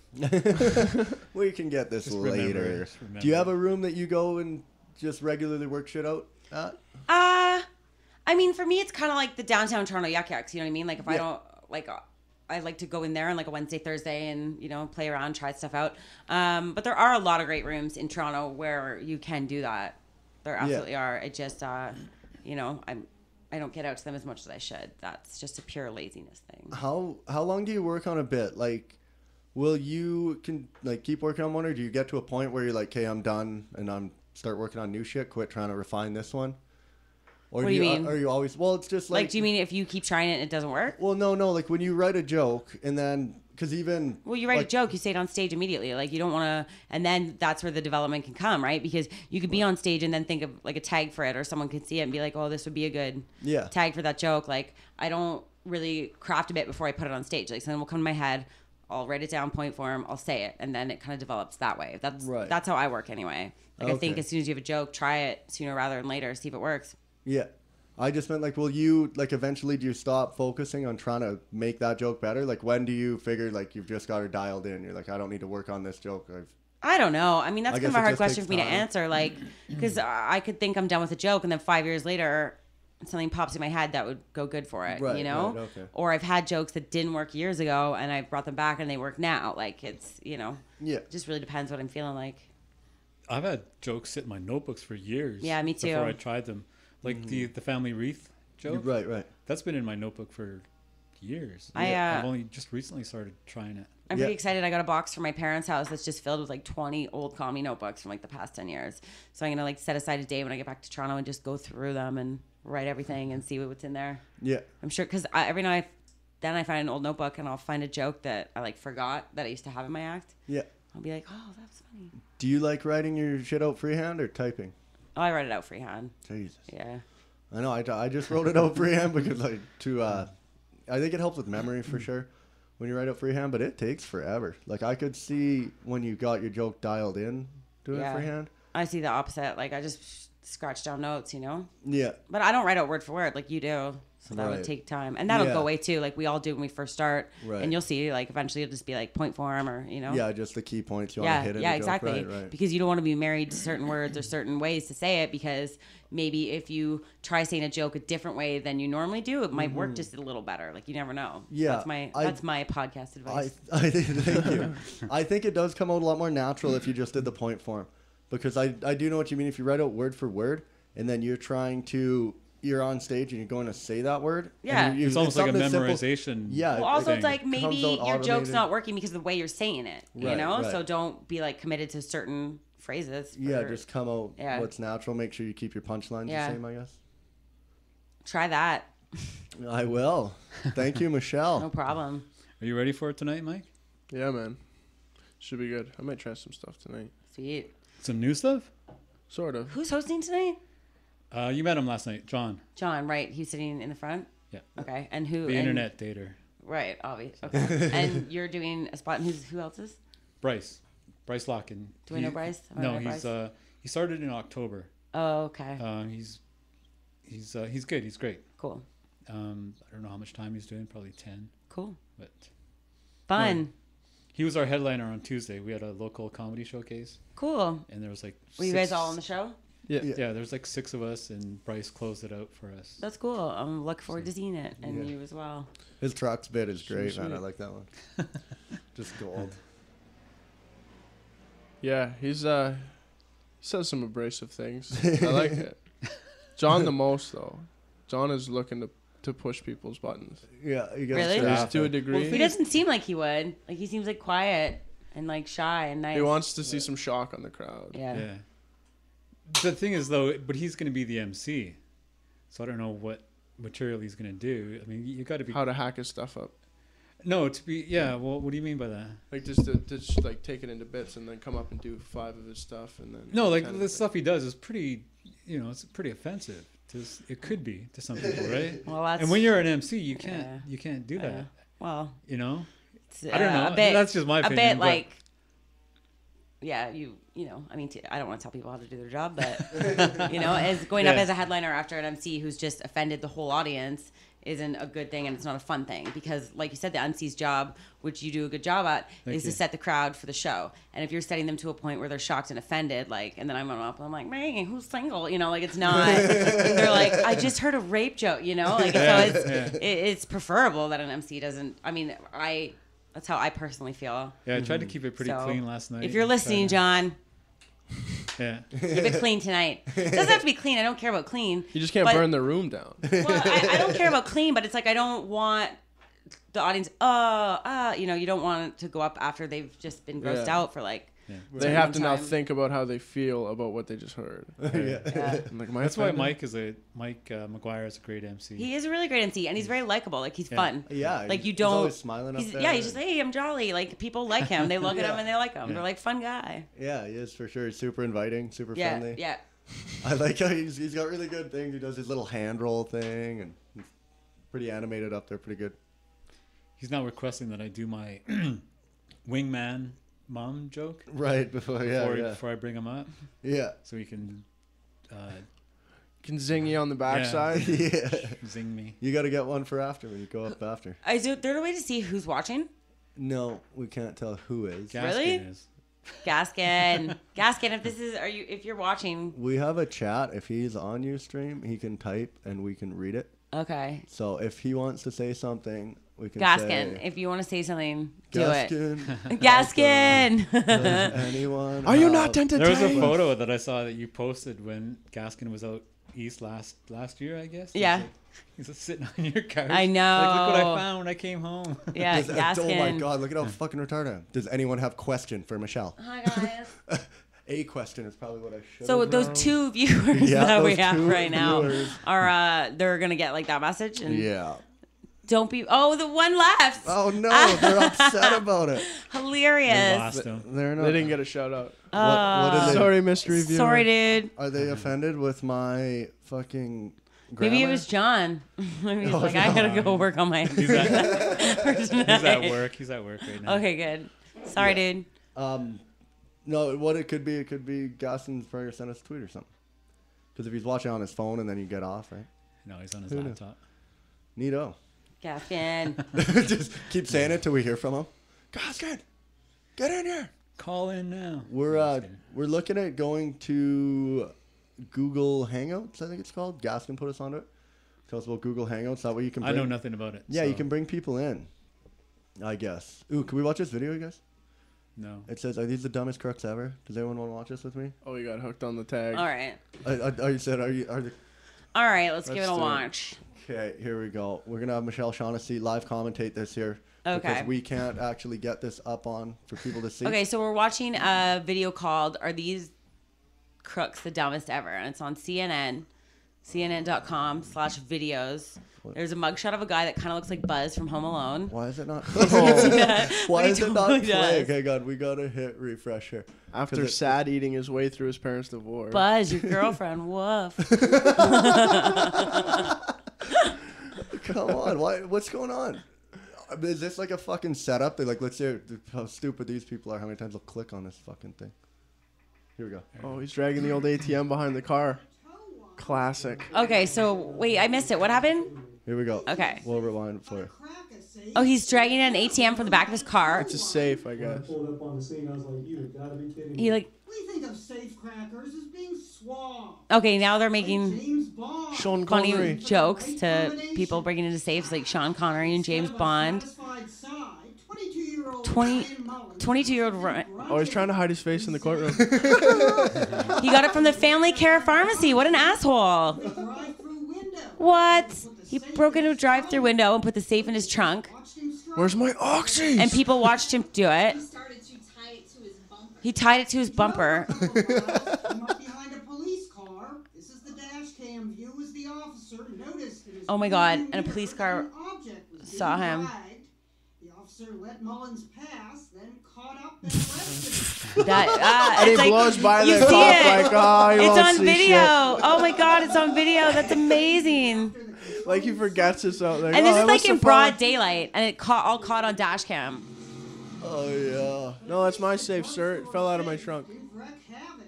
We can get this Just later. remember. Do you have a room that you go and just regularly work shit out at? I mean, for me, it's kind of like the downtown Toronto Yuck Yucks. You know what I mean? Like if I don't like, I like to go in there on like a Wednesday, Thursday, and you know, play around, try stuff out. But there are a lot of great rooms in Toronto where you can do that. There absolutely are. It just, you know, I don't get out to them as much as I should. That's just a pure laziness thing. How long do you work on a bit? Like, will you keep working on one, or do you get to a point where you're like, "Okay, I'm done," and I'm start working on new shit, quit trying to refine this one? Or What do you mean? Are you always? Well, it's just like. Do you mean if you keep trying it and it doesn't work? Well, no. Like when you write a joke, and then because even. Well, you write like, a joke, you say it on stage immediately. Like you don't want to, and then that's where the development can come, right? Because you could be on stage and then think of like a tag for it, or someone could see it and be like, "Oh, this would be a good tag for that joke." Like I don't really craft a bit before I put it on stage. Like something will come to my head, I'll write it down, point form, I'll say it, and then it kind of develops that way. That's how I work anyway. Like I think as soon as you have a joke, try it sooner rather than later, see if it works. Yeah. I just meant like, will you like eventually do you stop focusing on trying to make that joke better? Like when do you figure like you've just got her dialed in? You're like, I don't need to work on this joke. I don't know. I mean, that's kind of a hard question for me to time. answer. Like, because I could think I'm done with a joke, and then 5 years later, something pops in my head that would go good for it, you know? Right, okay. Or I've had jokes that didn't work years ago, and I brought them back, and they work now. Like, it's, you know, it just really depends what I'm feeling like. I've had jokes sit in my notebooks for years. Yeah, me too. Before I tried them. Like the family wreath joke. Right. That's been in my notebook for years. I've only just recently started trying it. I'm pretty excited. I got a box from my parents' house that's just filled with like 20 old comedy notebooks from like the past 10 years. So I'm going to like set aside a day when I get back to Toronto and just go through them and write everything and see what's in there. Yeah. I'm sure because every night then I find an old notebook and I'll find a joke that I like forgot that I used to have in my act. Yeah. I'll be like, oh, that's funny. Do you like writing your shit out freehand or typing? Oh, I write it out freehand. Jesus. Yeah. I know. I just wrote it out freehand because like I think it helps with memory for sure when you write out freehand, but it takes forever. Like I could see when you got your joke dialed in doing it freehand. I see the opposite. Like I just scratch down notes, you know? Yeah. But I don't write out word for word like you do. So that would take time. And that'll go away too. Like we all do when we first start. Right. And you'll see, like eventually it'll just be like point form or, you know? Yeah, just the key points you want to hit in yeah, the joke. exactly. Right. Because you don't want to be married to certain words or certain ways to say it because maybe if you try saying a joke a different way than you normally do, it might work just a little better. Like you never know. Yeah. That's my podcast advice. Thank you. I think it does come out a lot more natural if you just did the point form. Because I do know what you mean. If you write out word for word and then you're on stage and you're going to say that word. Yeah. It's almost like a memorization. Yeah. Well, also, thing. it's like maybe your joke's automated. not working because of the way you're saying it, you Right, know? right. So don't be like committed to certain phrases. Yeah, for- just come out Yeah. what's natural. Make sure you keep your punchlines Yeah. the same, I guess. Try that. I will. Thank you, Michelle. No problem. Are you ready for it tonight, Mike? Yeah, man. Should be good. I might try some stuff tonight. Sweet. Some new stuff? Sort of. Who's hosting tonight? You met him last night, John, John, right? He's sitting in the front. Yeah. Okay. And who? the and- internet dater. Right. Obvious. Okay. And you're doing a spot. And who else is? Bryce Locken. Do I know Bryce? Have I No, met he's Bryce? he started in October. Oh, okay. He's good. He's great. Cool. I don't know how much time he's doing. Probably 10. Cool. But Fun. he was our headliner on Tuesday. We had a local comedy showcase, Cool. and there was like Were you guys all on the show? Yeah. Yeah, there's like 6 of us, and Bryce closed it out for us. That's cool. I'm looking forward to seeing it, and Yeah. you as well. His trucks bit is great, Sweet. man. I like that one. Just gold. Yeah, he says some abrasive things. I like it. John the most though. John is looking to push people's buttons. Yeah, you got Really? At least to a degree. He doesn't seem like he would. Like he seems like quiet and like shy and nice. He wants to see some shock on the crowd. Yeah. Yeah. The thing is, though, but he's going to be the MC, so I don't know what material he's going to do. I mean, you got to be How to hack his stuff up. no to be. Yeah. Well, what do you mean by that? Like just to just like take it into bits and then come up and do 5 of his stuff and then No, like 10 of the it. stuff he does is pretty. It's pretty offensive. It could be to some people, right? Well, that's. And when you're an MC, you Yeah. can't do that. well, You know. it's, I don't know. A bit, That's just my a opinion. bit but- like. Yeah, you know. I mean, I don't want to tell people how to do their job, but you know, as going up Yeah. as a headliner after an MC who's just offended the whole audience isn't a good thing, and it's not a fun thing because, like you said, the MC's job, which you do a good job at, Thank is you. to set the crowd for the show. And if you're setting them to a point where they're shocked and offended, like, and then I'm up and I'm like, man, who's single? You know, like it's not. They're like, I just heard a rape joke. You know, like so it's preferable that an MC doesn't. I mean, that's how I personally feel. Yeah, I tried to keep it pretty So, clean last night. If you're listening, John, Yeah. keep it clean tonight. It doesn't have to be clean. I don't care about clean. You just can't But- burn the room down. Well, I don't care about clean, but it's like I don't want the audience. You know, you don't want it to go up after they've just been grossed Yeah. out for like. They have to now time. think about how they feel about what they just heard. Yeah. Yeah. I'm like, am I That's why offended? Mike McGuire is a great MC. He is a really great MC, and he's very likable. Like he's Yeah. fun. Yeah, Like you he's don't. always smiling up there. Yeah, he's just hey, I'm jolly. Like people like him. They look at Yeah. him and they like him. Yeah. They're like fun guy. Yeah, he is for sure. He's super inviting, super Yeah, friendly. yeah. I like how he's got really good things. He does his little hand roll thing, and he's pretty animated up there, pretty good. He's now requesting that I do my wingman mom joke Right before, before I bring him up, yeah, so he can Can zing you on the backside. yeah. zing me. You got to get one for after when you go up after. Is there a way to see who's watching? No, we can't tell who is. Gaskin Really? is. Gaskin, if you're watching, We have a chat. If he's on Ustream, he can type and we can read it. okay. So if he wants to say something, we can Gaskin, say, if you want to say something, do it. Gaskin. Gaskin. Does anyone Are you have- not entertained? There was a photo that I saw that you posted when Gaskin was out east last year, I guess. Yeah. He's just sitting on your couch. I Like, look what know. I found when I came home. Yeah, Oh my Gaskin. god, look at how fucking retarded I am. Does anyone have question for Michelle? Hi guys. A question is probably what I should So have those known. 2 viewers Yeah, that we those have 2 right now viewers. are they're gonna get like that message and Yeah. don't be the one left. Oh no, they're upset about it. We Hilarious. lost him. They're not. They didn't get a shout out. What did they? Sorry, mystery viewer. Sorry, dude. Are they offended with my fucking grammar? Maybe it was John. Maybe he's Oh, like, I gotta go work on my. He's at, for he's tonight." at work. He's at work right now. Okay, good. Sorry, dude. No, what it could be Gaston's probably sent us a tweet or something. Because if he's watching on his phone and then you get off, right? No, he's on his Who knew? laptop. Neato. Gaskin. Just keep saying it till we hear from him. Gaston, get in here. Call in now. We're looking at going to Google Hangouts, I think it's called. Gaston put us onto it. Tell us about Google Hangouts. That way you can I bring, know nothing about it. Yeah, so you can bring people in. I guess. Ooh, can we watch this video, you guys? No. It says, "Are these the dumbest crooks ever?" Does anyone want to watch this with me? Oh, you got hooked on the tag. All right. You said, "Are you?" All right. Let's give it Let's a do it. watch. Okay, here we go. We're gonna have Michelle Shaughnessy live commentate this here. Okay. Because we can't actually get this up on for people to see. Okay, so we're watching a video called "Are These crooks, the dumbest ever. And it's on CNN, CNN.com/videos. There's a mugshot of a guy that kind of looks like Buzz from Home Alone. Why is it not? Yeah, Why but is he it not totally playing? does. Okay, God, we gotta hit refresh here. After sad eating his way through his parents' divorce. Buzz, your girlfriend, woof. Come on, what's going on? Is this like a fucking setup? They're like, let's see how stupid these people are. How many times they'll click on this fucking thing? Here we go. Oh, he's dragging the old ATM behind the car. Classic. Okay, so wait, I missed it. What happened? Here we go. Okay. We'll rewind for you. Oh, he's dragging an ATM from the back of his car. It's a safe, I guess. Pulled up on the scene. I was like, "You gotta be kidding me!" He like. We think of safe crackers as being suave. Okay, now they're making James Bond. Sean funny Connery. jokes to people breaking into safes like Sean Connery and James Bond. 22-year-old Ryan. Oh, he's trying to hide his face in the courtroom. He got it from the Family Care Pharmacy. What an asshole. What? He broke into a drive-through window and put the safe in his trunk. Where's my oxy? And people watched him do it. He tied it to his bumper. Oh my God, and a police car saw him. The officer let Mullins pass, then caught up and arrested him. And he blows by the cop like, oh, he it's won't on see video. shit. Oh my God, it's on video. That's amazing. Like he forgets it. So like, And this oh, is I like must in have broad fallen. daylight, and it all caught on dash cam. Oh yeah. No, that's my safe, sir. It fell out of my trunk. Wreak havoc.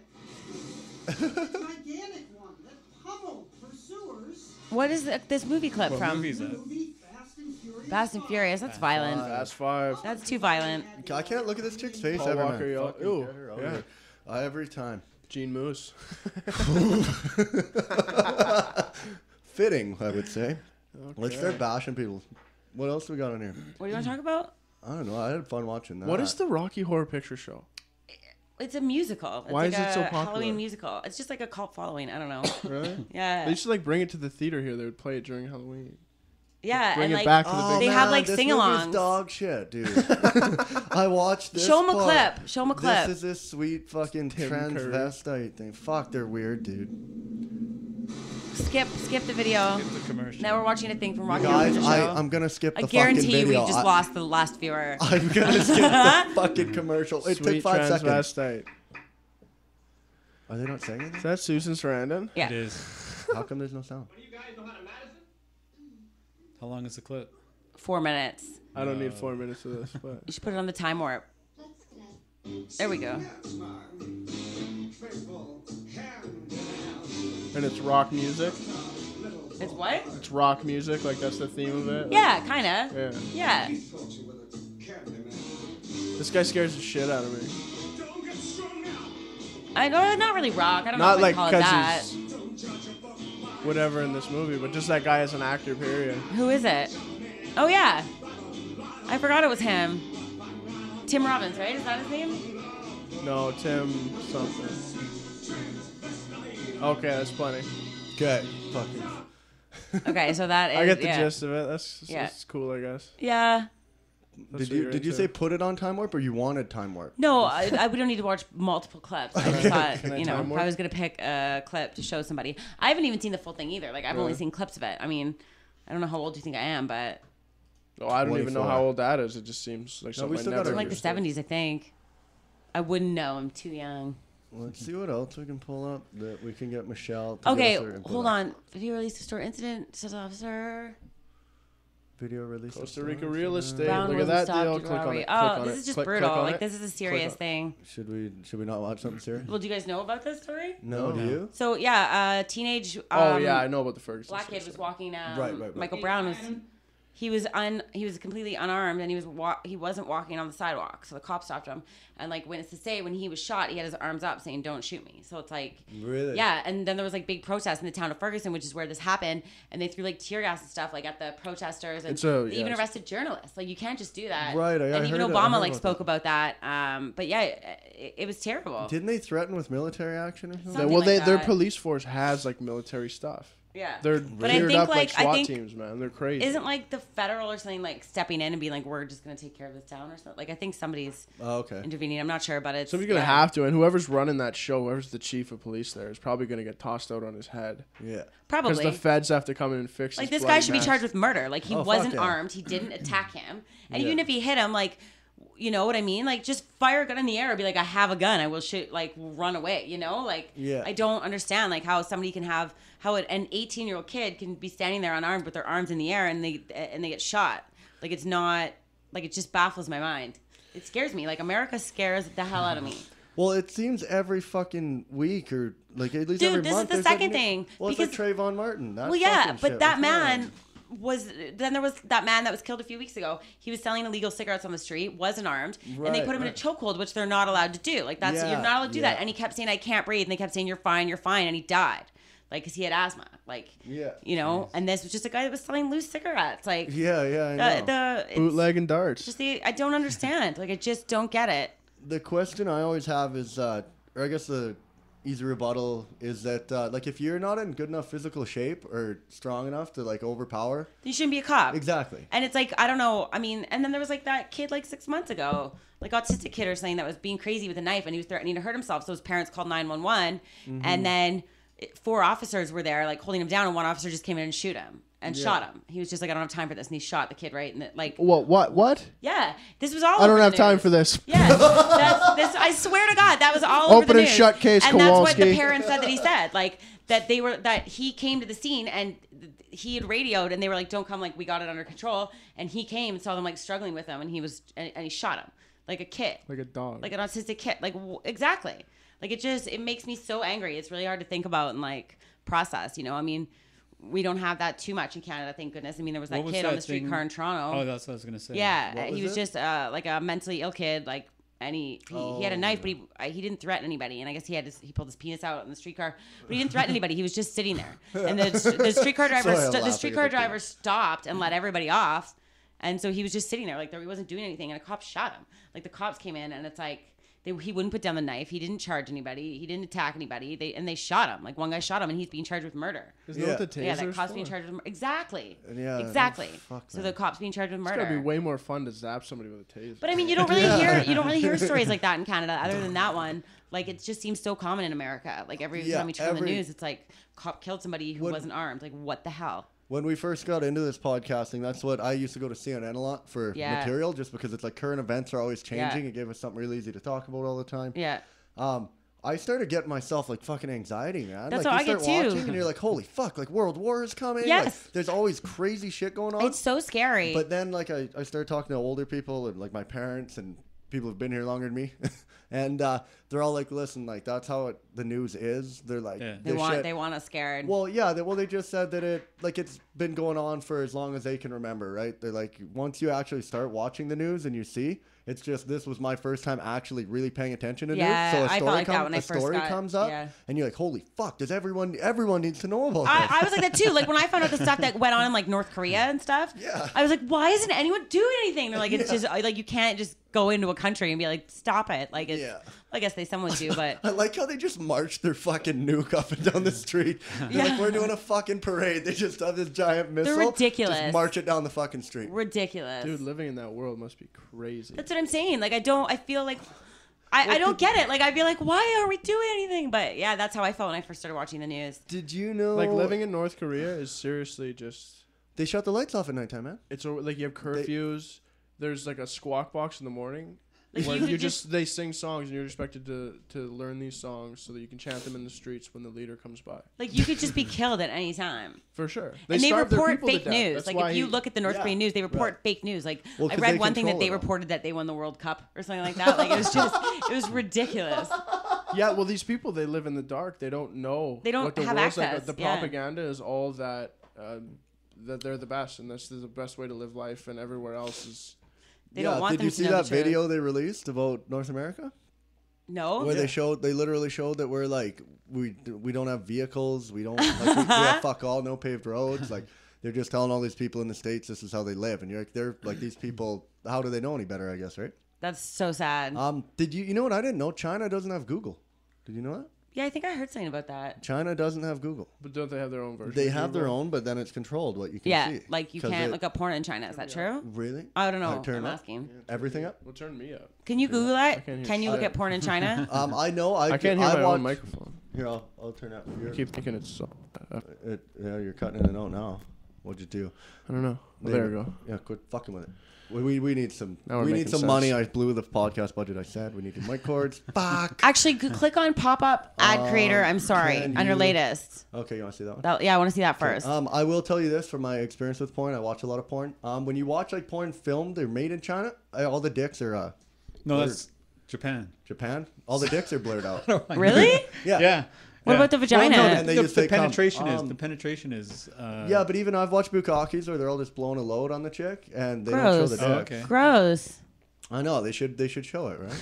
Gigantic one that pummeled pursuers. What is this movie clip What from? movie is that? Movie Fast and Furious. Fast and Furious. That's violent. Fast 5. That's too violent. I can't look at this chick's face Paul ever, Walker, man. yo. Fucking Ooh, get her out yeah. of here. Every time. Gene Moose. Fitting, I would say. Let's Okay. start bashing people. What else do we got on here? What do you want to talk about? I don't know. I had fun watching that. What is the Rocky Horror Picture Show? It's a musical. It's Why like is it so a popular? Halloween musical. It's just like a cult following. I don't know. Really? They Yeah. used to like bring it to the theater here. They would play it during Halloween. Yeah. Bring And it like, back to the big. They have, like, this sing-alongs. movie's dog shit, dude. I watched this. show him a part. clip. Show him a clip. This is this sweet fucking Tim Curry. transvestite thing. Fuck, they're weird, dude. Skip the video. Skip the commercial. Now we're watching a thing from Rocky Horror Guys, Picture Show. I'm gonna skip the I fucking guarantee you video. we've just lost the last viewer. I'm gonna skip the fucking commercial. It took Sweet 5 seconds. transvestite. Are they not saying Is anything? that Susan Sarandon? Yeah. It is. How come there's no sound? How long is the clip? 4 minutes. I don't need 4 minutes of this, but You should put it on the time warp. There we go. and it's rock music. It's what? It's rock music, like that's the theme of it. Yeah, kind of. Yeah. Yeah. This guy scares the shit out of me. I know, not really rock. I don't Not know like if I call it that. he's whatever in this movie, but just that guy as an actor, period. Who is it? Oh, yeah. I forgot it was him. Tim Robbins, right? Is that his name? No, Tim something. Okay, that's plenty. Okay. Fucking. Okay, so that is. I get the yeah. gist of it. That's Yeah. cool, I guess. Yeah. That's Did what you you're did you into. say put it on time warp or you wanted time warp? No, we don't need to watch multiple clips. I just thought, Can I you know, time if warp? I was going to pick a clip to show somebody. I haven't even seen the full thing either. Like, I've only Really? seen clips of it. I mean, I don't know how old you think I am, but Oh, I don't even know 24. how old that is. It just seems like No, something we I still never gotta- I'm like the understood. 70s, I think. I wouldn't know. I'm too young. Let's see what else we can pull up that we can get Michelle to Okay, give us her input hold on. Video release to store incident. Says officer. Video release. of Costa Rica stars, real yeah. estate. Brown Look at wasn't that stopped deal. due to Click on robbery. it. Oh, Click on this it. is just Click brutal. on Like, it. this is a serious on- thing. Should we not watch something serious? Well, do you guys know about this story? No, do you? So, yeah, teenage. Oh yeah, I know about the Ferguson. Black kid story. was walking. Right. Michael Brown was. He was completely unarmed, and he wasn't walking on the sidewalk. So the cop stopped him, and like witness to say, when he was shot, he had his arms up, saying, "Don't shoot me." So it's like, Really? yeah. And then there was like big protests in the town of Ferguson, which is where this happened, and they threw like tear gas and stuff like at the protesters, and they even arrested journalists. Like you can't just do that. Right, I and even heard Obama about like that. spoke about that. But yeah, it was terrible. Didn't they threaten with military action or something? Something Well, like their that. police force has like military stuff. Yeah. They're But I geared think, up like like, I SWAT think- teams, man. They're crazy. Isn't like the federal or something like stepping in and being like, we're just gonna take care of this town or something? Like I think somebody's Okay. intervening. I'm not sure, but it's Somebody's gonna have to, and whoever's running that show, whoever's the chief of police there, is probably gonna get tossed out on his head. Yeah. Because probably the feds have to come in and fix. like his this guy bloody should be mess. charged with murder. Like he Oh, fuck wasn't yeah. armed. He didn't attack him, and Yeah. even if he hit him, like. You know what I mean? Like, just fire a gun in the air and be like, I have a gun. I will shoot, like, run away, you know? Like, Yeah. I don't understand, like, how somebody can have, how an 18-year-old kid can be standing there unarmed with their arms in the air and they get shot. Like, it's not, like, it just baffles my mind. It scares me. Like, America scares the hell out of me. Well, it seems every fucking week or, like, at least Dude, every this is month. the there's second a new- thing, Well, it's like Trayvon Martin. That Well, yeah, fucking but shit. that What's going man on? there was that man that was killed a few weeks ago. He was selling illegal cigarettes on the street, wasn't armed, and they Right, put him in a right. chokehold, which they're not allowed to do. Like that's Yeah, you're not allowed to do that. yeah. And he kept saying, "I can't breathe," and they kept saying, "You're fine, and he died, like because he had asthma, like Yeah. you know. And this was just a guy that was selling loose cigarettes, like Yeah, I know. it's Bootleg and darts. Just I don't understand. Like I just don't get it. The question I always have is, or I guess the easy rebuttal is that, like, if you're not in good enough physical shape or strong enough to, like, overpower. You shouldn't be a cop. Exactly. And it's like, I don't know. I mean, and then there was like that kid like 6 months ago, like autistic kid or something that was being crazy with a knife and he was threatening to hurt himself. So his parents called 911 and then 4 officers were there like holding him down and one officer just came in and shoot him and shot him. He was just like, I don't have time for this. And he shot the kid right in the, like, What? yeah, this was all I don't over have the time news. for this. Yeah, this. I swear to God, that was all over Open the and news. shut case, and that's what the Kowalski. parents said that he said, like that he came to the scene and he had radioed and they were like, "Don't come, like we got it under control." And he came and saw them like struggling with him, and he shot him like a kid, Like a dog. like an autistic kid, like exactly. Like it makes me so angry. It's really hard to think about and like process. You know, I mean. We don't have that too much in Canada, thank goodness. I mean, there was that What was kid on that the thing? streetcar in Toronto. Oh, that's what I was gonna say. Yeah, What he was was it? just like a mentally ill kid, like, and he had a knife, but he didn't threaten anybody, and I guess he pulled his penis out in the streetcar, but he didn't threaten anybody. He was just sitting there, and the streetcar driver Sorry, I'm laughing at the kid. stopped and let everybody off, and so he was just sitting there, like he wasn't doing anything, and a cop shot him. Like the cops came in, and it's like. He wouldn't put down the knife. He didn't charge anybody. He didn't attack anybody. They shot him. Like one guy shot him, and he's being charged with murder. Isn't that what the taser's Yeah, that cop's for? being charged with murder. Exactly. Yeah, Exactly. fuck, So man. the cop's being charged with It's murder. gotta be way more fun to zap somebody with a taser. But I mean, you don't really hear stories like that in Canada. Other than that one, like it just seems so common in America. Like every Yeah, time you turn on the every- news, it's like cop killed somebody who wasn't armed. Like what the hell? When we first got into this podcasting, that's what I used to go to CNN a lot for Yeah. material, just because it's like current events are always changing. Yeah. It gave us something really easy to talk about all the time. Yeah. I started getting myself like fucking anxiety, man. That's like what you I get start too. watching and you're like, holy fuck, like World War is coming. Yes. Like, there's always crazy shit going on. It's so scary. But then like I started talking to older people and like my parents and people who've been here longer than me. And they're all like, listen, like that's how the news is. They're like, Yeah. they this shit- want us scared. Well, yeah. They just said that it's been going on for as long as they can remember, right? They're like, once you actually start watching the news and you see, it's just this was my first time actually really paying attention to Yeah, news. So I a felt like that when I a first story got- comes up, yeah. and you're like, holy fuck! Does everyone needs to know about this? I was like that too. Like when I found out the stuff that went on in like North Korea and stuff, Yeah. I was like, why isn't anyone doing anything? They're like, it's just like you can't just go into a country and be like, stop it. Like it's, Yeah. I guess they somewhat do, but I like how they just march their fucking nuke up and down the street. They're Yeah. like, we're doing a fucking parade. They just have this giant missile. ridiculous. Just march it down the fucking street. ridiculous. Dude, living in that world must be crazy. That's what I'm saying. Like I feel like I don't get it. Like I'd be like, why are we doing anything? But yeah, that's how I felt when I first started watching the news. Did you know? Like living in North Korea is seriously just. They shut the lights off at nighttime, man. It's like you have curfews. There's like a squawk box in the morning. Like, Where you could you just they sing songs and you're expected to learn these songs so that you can chant them in the streets when the leader comes by. Like you could just be killed at any time. For sure. And they starve their report people to fake death. news. That's Like why if you look at the North Yeah, Korean news, they report right. fake news. Like Well, I 'cause read they one thing that control they it all. reported that they won the World Cup or something like that. Like it was ridiculous. Yeah, well, these people, they live in the dark. They don't know. They don't what the have world's like. access, The yeah. propaganda is all that that they're the best, and this is the best way to live life, and everywhere else is. They don't want did them you to see know that the truth. video they released about North America? No. Where they literally showed that we're like we don't have vehicles, we don't like, we have fuck all, no paved roads. Like they're just telling all these people in the States this is how they live, and you're like they're like these people. How do they know any better? I guess, right? That's so sad. Did you know what I didn't know? China doesn't have Google. Did you know that? Yeah, I think I heard something about that. China doesn't have Google. But don't they have their own version? They of have their Google? own, but then it's controlled what you can Yeah, see. like you 'Cause can't it- look up porn in China. Is that true? Really? I don't know. Turn I'm up? asking. Everything up? Well, turn me up. Can you Google that? can't hear Can you look shit. at porn in China? I know. I can't hear my watch, own microphone. Here, I'll turn up. I keep thinking it's so. I Yeah, you're cutting in and out now. What'd you do? don't know. Well, there we go. Yeah, quit fucking with it. We need some Now we're we need making some sense. money. I blew the podcast budget. I said we need the mic cords. Fuck. Actually, click on pop-up ad creator. I'm sorry, can under you- latest. Okay, you want to see that one? Yeah, I want to see that first. I will tell you this from my experience with porn. I watch a lot of porn. When you watch like porn filmed, they're made in China. All the dicks are No, that's Japan. Japan. All the dicks are blurred out. Really? Yeah. Yeah. What yeah. about the vagina? no, and they the, just the say come. penetration is. Yeah, but even I've watched bukkakis where they're all just blowing a load on the chick and they don't show the Gross. dick. Oh, okay. Gross. I know they should show it, right?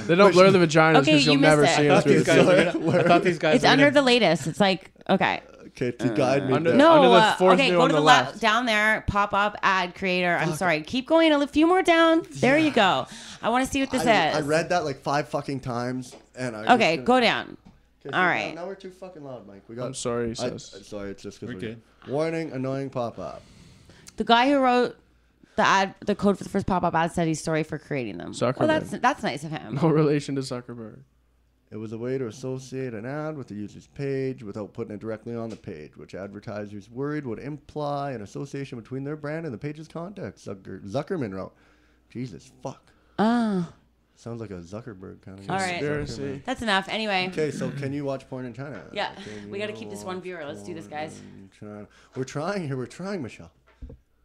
They don't blur the vaginas Okay, because you you'll missed never it. see I them thought through these the guys filter. were gonna, I thought these guys It's were under gonna, the latest. It's like okay. Okay, to guide me. Under- there. No, the fourth okay, new go on to the the left. down there. Pop up ad creator. I'm sorry. Keep going a few more down. There you go. I want to see what this I is. read that like 5 fucking times, and I. Okay, just- go down. Okay, all so right. Now we're too fucking loud, Mike. We got. I'm sorry, he I, says. sorry, it's just because We're good. Warning: annoying pop-up. The guy who wrote the code for the first pop up ad said he's sorry for creating them. Zuckerberg. Well, that's nice of him. No relation to Zuckerberg. It was a way to associate an ad with the user's page without putting it directly on the page, which advertisers worried would imply an association between their brand and the page's context. Zuckerman wrote. Jesus, fuck. Oh, Sounds like a Zuckerberg kind of. All right. Conspiracy. that's enough. Anyway. Okay, so can you watch porn in China? Yeah, Can we got to you keep this one watch viewer. Let's do this, guys. porn in China? We're trying here. We're trying, Michelle.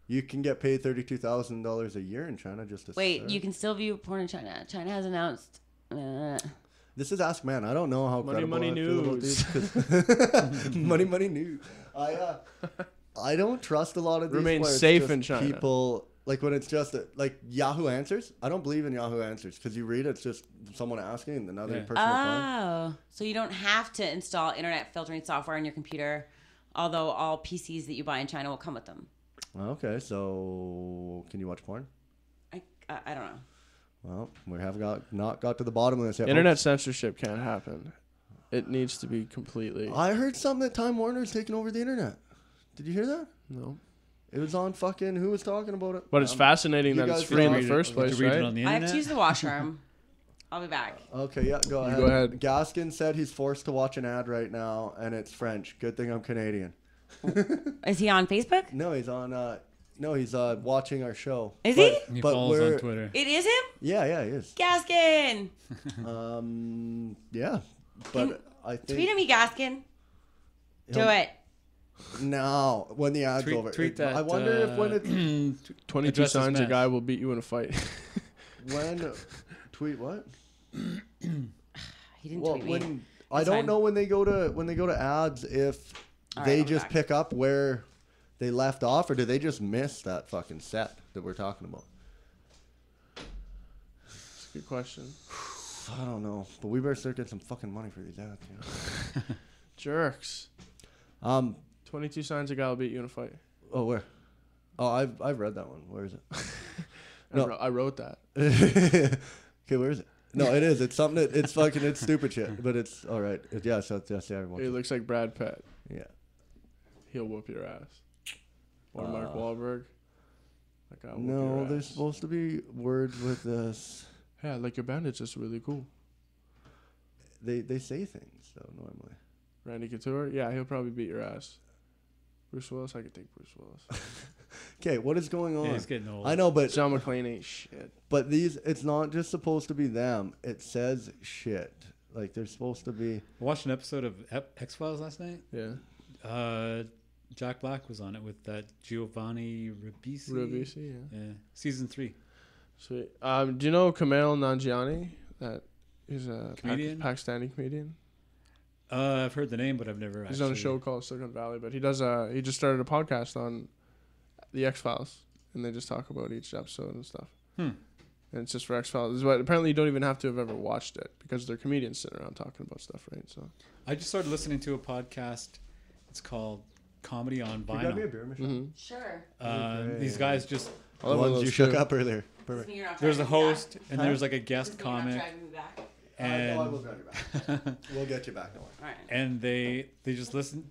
You can get paid $32,000 a year in China just to. Wait, start. you can still view porn in China. China has announced. This is Ask Man. I don't know how Money, credible money I feel about news. these 'cause- money news. I don't trust a lot of these. Remain where it's safe just in China. People like when it's just like Yahoo Answers. I don't believe in Yahoo Answers because you read it's just someone asking and another Yeah. person replying. Oh, so you don't have to install internet filtering software on your computer, although all PCs that you buy in China will come with them. Okay, so can you watch porn? I don't know. Well, we have not got to the bottom of this yet. Internet censorship can't happen. It needs to be completely. I heard something that Time Warner's taking over the internet. Did you hear that? No. It was on fucking. Who was talking about it? But it's fascinating you that it's guys free in can the read first Did place, you read it right? on the I internet? have to use the washroom. I'll be back. Okay, yeah, go ahead. go ahead. Gaskin said he's forced to watch an ad right now, and it's French. Good thing I'm Canadian. Is he on Facebook? No, he's on. No, he's watching our show. Is But- He but follows we're- on Twitter. It is him? Yeah, he is. Gaskin! Yeah, but I think Tweet at me, Gaskin. Do he'll- it. now when the ad's over. Tweet that. I wonder if when it's 22 Address his signs a mess. guy will beat you in a fight. when tweet what? He didn't Well, tweet me. when I It's don't fine. know when they go to ads if All right, they I'll be just back. pick up where they left off, or do they just miss that fucking set that we're talking about? That's a good question. I don't know, but we better start getting some fucking money for these ads. You Jerks. know? 22 signs a guy will beat you in a fight. Oh, where? Oh, I've read that one. Where is it? No. I wrote that. Okay, where is it? No, it is. It's something that it's fucking it's stupid shit, but it's all right. Yeah, so that's everyone. He looks like Brad Pitt. Yeah. He'll whoop your ass. Or Mark Wahlberg. That guy will whoop No, your there's ass. supposed to be words with this. Yeah, like your bandage is really cool. They say things though normally. Randy Couture? Yeah, he'll probably beat your ass. Bruce Willis? I could take Bruce Willis. Okay, what is going on? Yeah, he's getting old. I know, but John McClane ain't shit. it's not just supposed to be them. It says shit. Like they're supposed to be. I watched an episode of X-Files last night. Yeah. Jack Black was on it with that Giovanni Ribisi. Ribisi, yeah. Yeah. Season 3. Sweet. Do you know Kumail Nanjiani? That he's a Comedian? Pakistani comedian. I've heard the name, but I've never He's on a show called Silicon Valley, but he just started a podcast on the X-Files, and they just talk about each episode and stuff. And it's just for X-Files. But apparently you don't even have to have ever watched it because they're comedians sitting around talking about stuff, right? So I just started listening to a podcast. It's called Comedy on Can you grab me a Vinyl. beer, Michelle? mm-hmm. Sure. These guys just, The ones you shook up earlier. Perfect. there's a host and there's like a guest comic. And I will drive you back. We'll get you back. Don't worry. All right. and they just listen.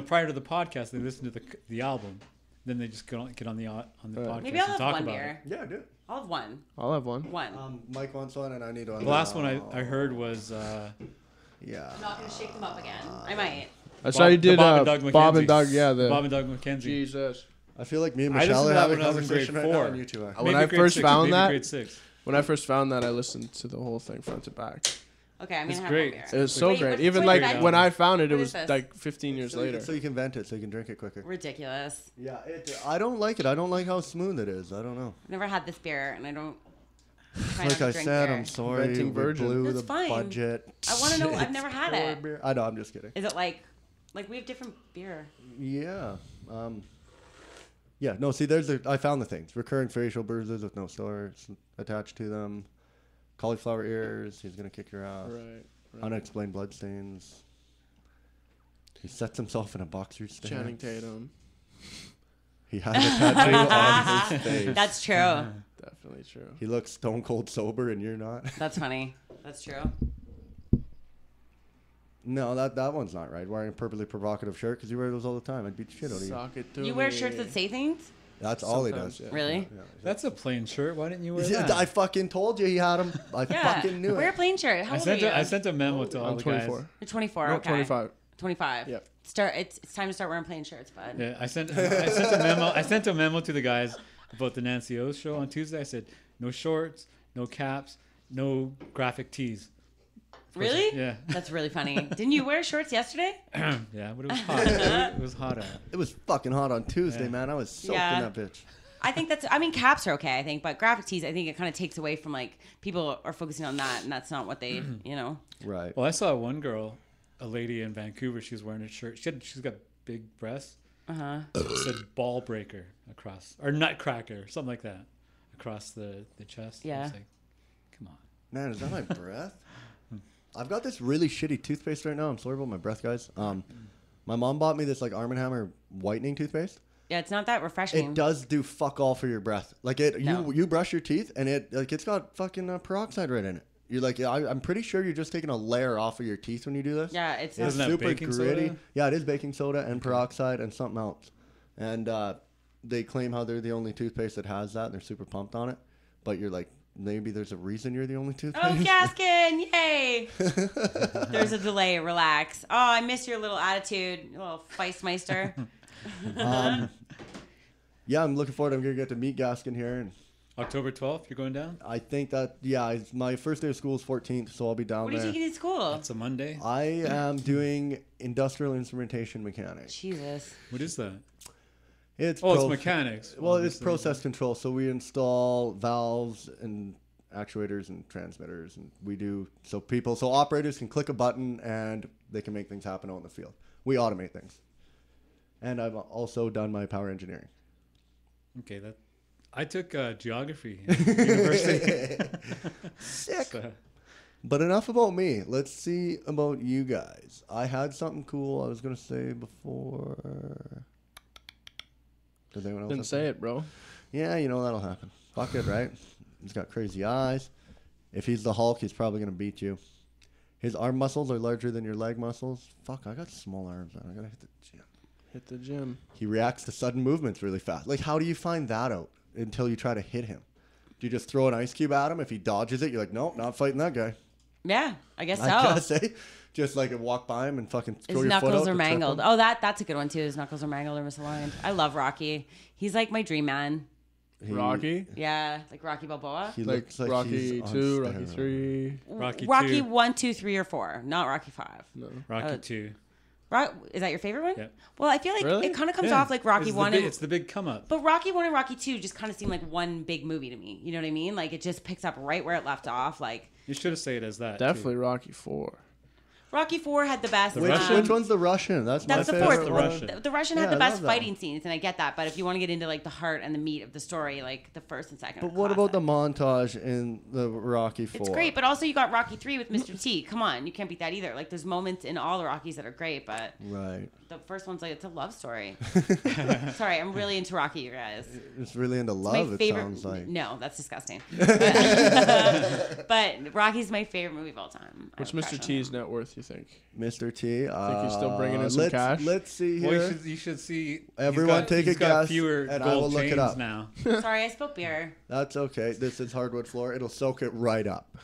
Prior to the podcast, they listen to the album. Then they just get on the podcast Maybe I'll and have talk one about beer. it. Yeah, do it. I'll have one. I'll have one. One. Mike wants one, and I need one. The last one I heard was Yeah. I'm not gonna shake them up again. I might. I saw you did Bob and Doug Bob and Mackenzie. Doug. Yeah, Bob and the Doug Mackenzie. Jesus. I feel like me and I Michelle listened are to that having a when I was in grade conversation right now, 4. and you two are. When Maybe I grade first 6, found maybe that- grade 6. When I first found that, I listened to the whole thing front to back. Okay, I'm It's gonna great. have It one beer. was so Wait, great. what's- Even what's like that? when I found it, it What was is this? like 15 years later. So you can vent it, so you can drink it quicker. Ridiculous. Yeah, I don't like it. I don't like how smooth it is. I don't know. I've never had this beer, and I don't. try Like not to I drink said, beer. I'm sorry. Venting We virgin. blew That's the fine. budget. I want to know. I've never had it. Beer. I know. I'm just kidding. Is it like we have different beer? Yeah. Yeah. No. See, I found the things. Recurring facial bruises with no stars attached to them. Cauliflower ears. He's gonna kick your ass. Right. Unexplained bloodstains. He sets himself in a boxer stance. Channing Tatum. He has a tattoo on his face. That's true. Definitely true. He looks stone cold sober, and you're not. That's funny. That's true. No, that one's not right. Wearing a purposely provocative shirt because you wear those all the time. I'd beat the shit out of you. Sock it to You wear me. shirts that say things? That's all he Sometimes, does. yeah. Really? Yeah. That's a plain shirt. Why didn't you wear Yeah, that? I fucking told you he had him. I Yeah. fucking knew Wear a it. plain shirt. How I old are sent you? I sent a memo to all I'm the 24. guys. You're 24. No, Okay. 25. 25. Yeah. It's time to start wearing plain shirts, bud. Yeah, I sent a memo. I sent a memo to the guys about the Nancy O's show on Tuesday. I said no shorts, no caps, no graphic tees. Really? Yeah. That's really funny. Didn't you wear shorts yesterday? Yeah, but it was hot. It was hot out. It was fucking hot on Tuesday, Yeah. man. I was soaked Yeah. in that bitch. I think caps are okay, I think, but graphic tees, I think it kind of takes away from like people are focusing on that, and that's not what they, you know. Right. Well, I saw one girl, a lady in Vancouver. She was wearing a shirt. She's got big breasts. It said ball breaker across, or nutcracker, something like that, across the chest. Yeah. I was like, come on. Man, is that my breath? I've got this really shitty toothpaste right now. I'm sorry about my breath, guys. My mom bought me this like Arm & Hammer whitening toothpaste. Yeah, it's not that refreshing. It does do fuck all for your breath. Like No. you brush your teeth and it's got fucking peroxide right in it. You're like, I'm pretty sure you're just taking a layer off of your teeth when you do this. Yeah, it's It's Isn't that super baking gritty. soda? Yeah, it is baking soda and peroxide and something else. And they claim how they're the only toothpaste that has that, and they're super pumped on it. But you're like, maybe there's a reason you're the only toothpaste. Oh, Gaskin! Yay! There's a delay. Relax. Oh, I miss your little attitude, your little Feistmeister. Yeah, I'm looking forward. I'm gonna get to meet Gaskin here, and October 12th, you're going down? I think that my first day of school is 14th, so I'll be down What are you there. taking to school? It's a Monday. I am doing industrial instrumentation mechanics. Jesus. What is that? It's Oh, it's mechanics. Well, it's obviously. process control. So we install valves and actuators and transmitters, and we do so operators can click a button and they can make things happen out in the field. We automate things. And I've also done my power engineering. Okay, I took geography in university. Sick. So, But enough about me. Let's see about you guys. I had something cool I was gonna say before. Does anyone else Didn't have say it, bro. Yeah, you know that'll happen. Fuck it, right? He's got crazy eyes. If he's the Hulk, he's probably gonna beat you. His arm muscles are larger than your leg muscles. Fuck, I got small arms, man. I gotta hit the gym. Hit the gym. He reacts to sudden movements really fast. Like, how do you find that out until you try to hit him? Do you just throw an ice cube at him? If he dodges it, you're like, nope, not fighting that guy. Yeah, I guess so. I gotta say, just like walk by him and fucking throw His your foot out. knuckles are to trip mangled. him. Oh, that's a good one too. His knuckles are mangled or misaligned. I love Rocky. He's like my dream man. Rocky. Yeah, like Rocky Balboa. He Like looks like Rocky he's on 2, Rocky steroids. 3. Rocky Rocky 2. 1, 2, 3, or 4, not Rocky 5. No. Rocky 2. Is that your favorite one? Yeah. Well, I feel like Really? it kind of comes Yeah. off like Rocky It's 1 the big, and it's the big come up. but Rocky 1 and Rocky 2 just kind of seem like one big movie to me. You know what I mean? Like it just picks up right where it left off. Like You should have said it as that. Definitely Rocky 4. Rocky 4 had the best. Which one's the Russian? That's my the favorite fourth. The one. Russian. The Russian Yeah, had the I best love that fighting scenes, and I get that. But if you want to get into like the heart and the meat of the story, like the first and second. But are what about the classic. montage in the Rocky 4? It's great, but also you got Rocky 3 with Mr. T. Come on, you can't beat that either. Like there's moments in all the Rockies that are great, but Right. the first one's like it's a love story. Sorry, I'm really into Rocky, you guys. It's really into My love, it favorite. sounds like. No, that's disgusting. But Rocky's my favorite movie of all time. I What's have a crush Mr. on T's him. net worth, you think? Mr. T. Think he's still bringing in some cash? Let's see here. Well, you should see. Everyone take a he's got guess, fewer and I will gold look it chains up. now. Sorry, I spilled beer. That's okay. This is hardwood floor. It'll soak it right up.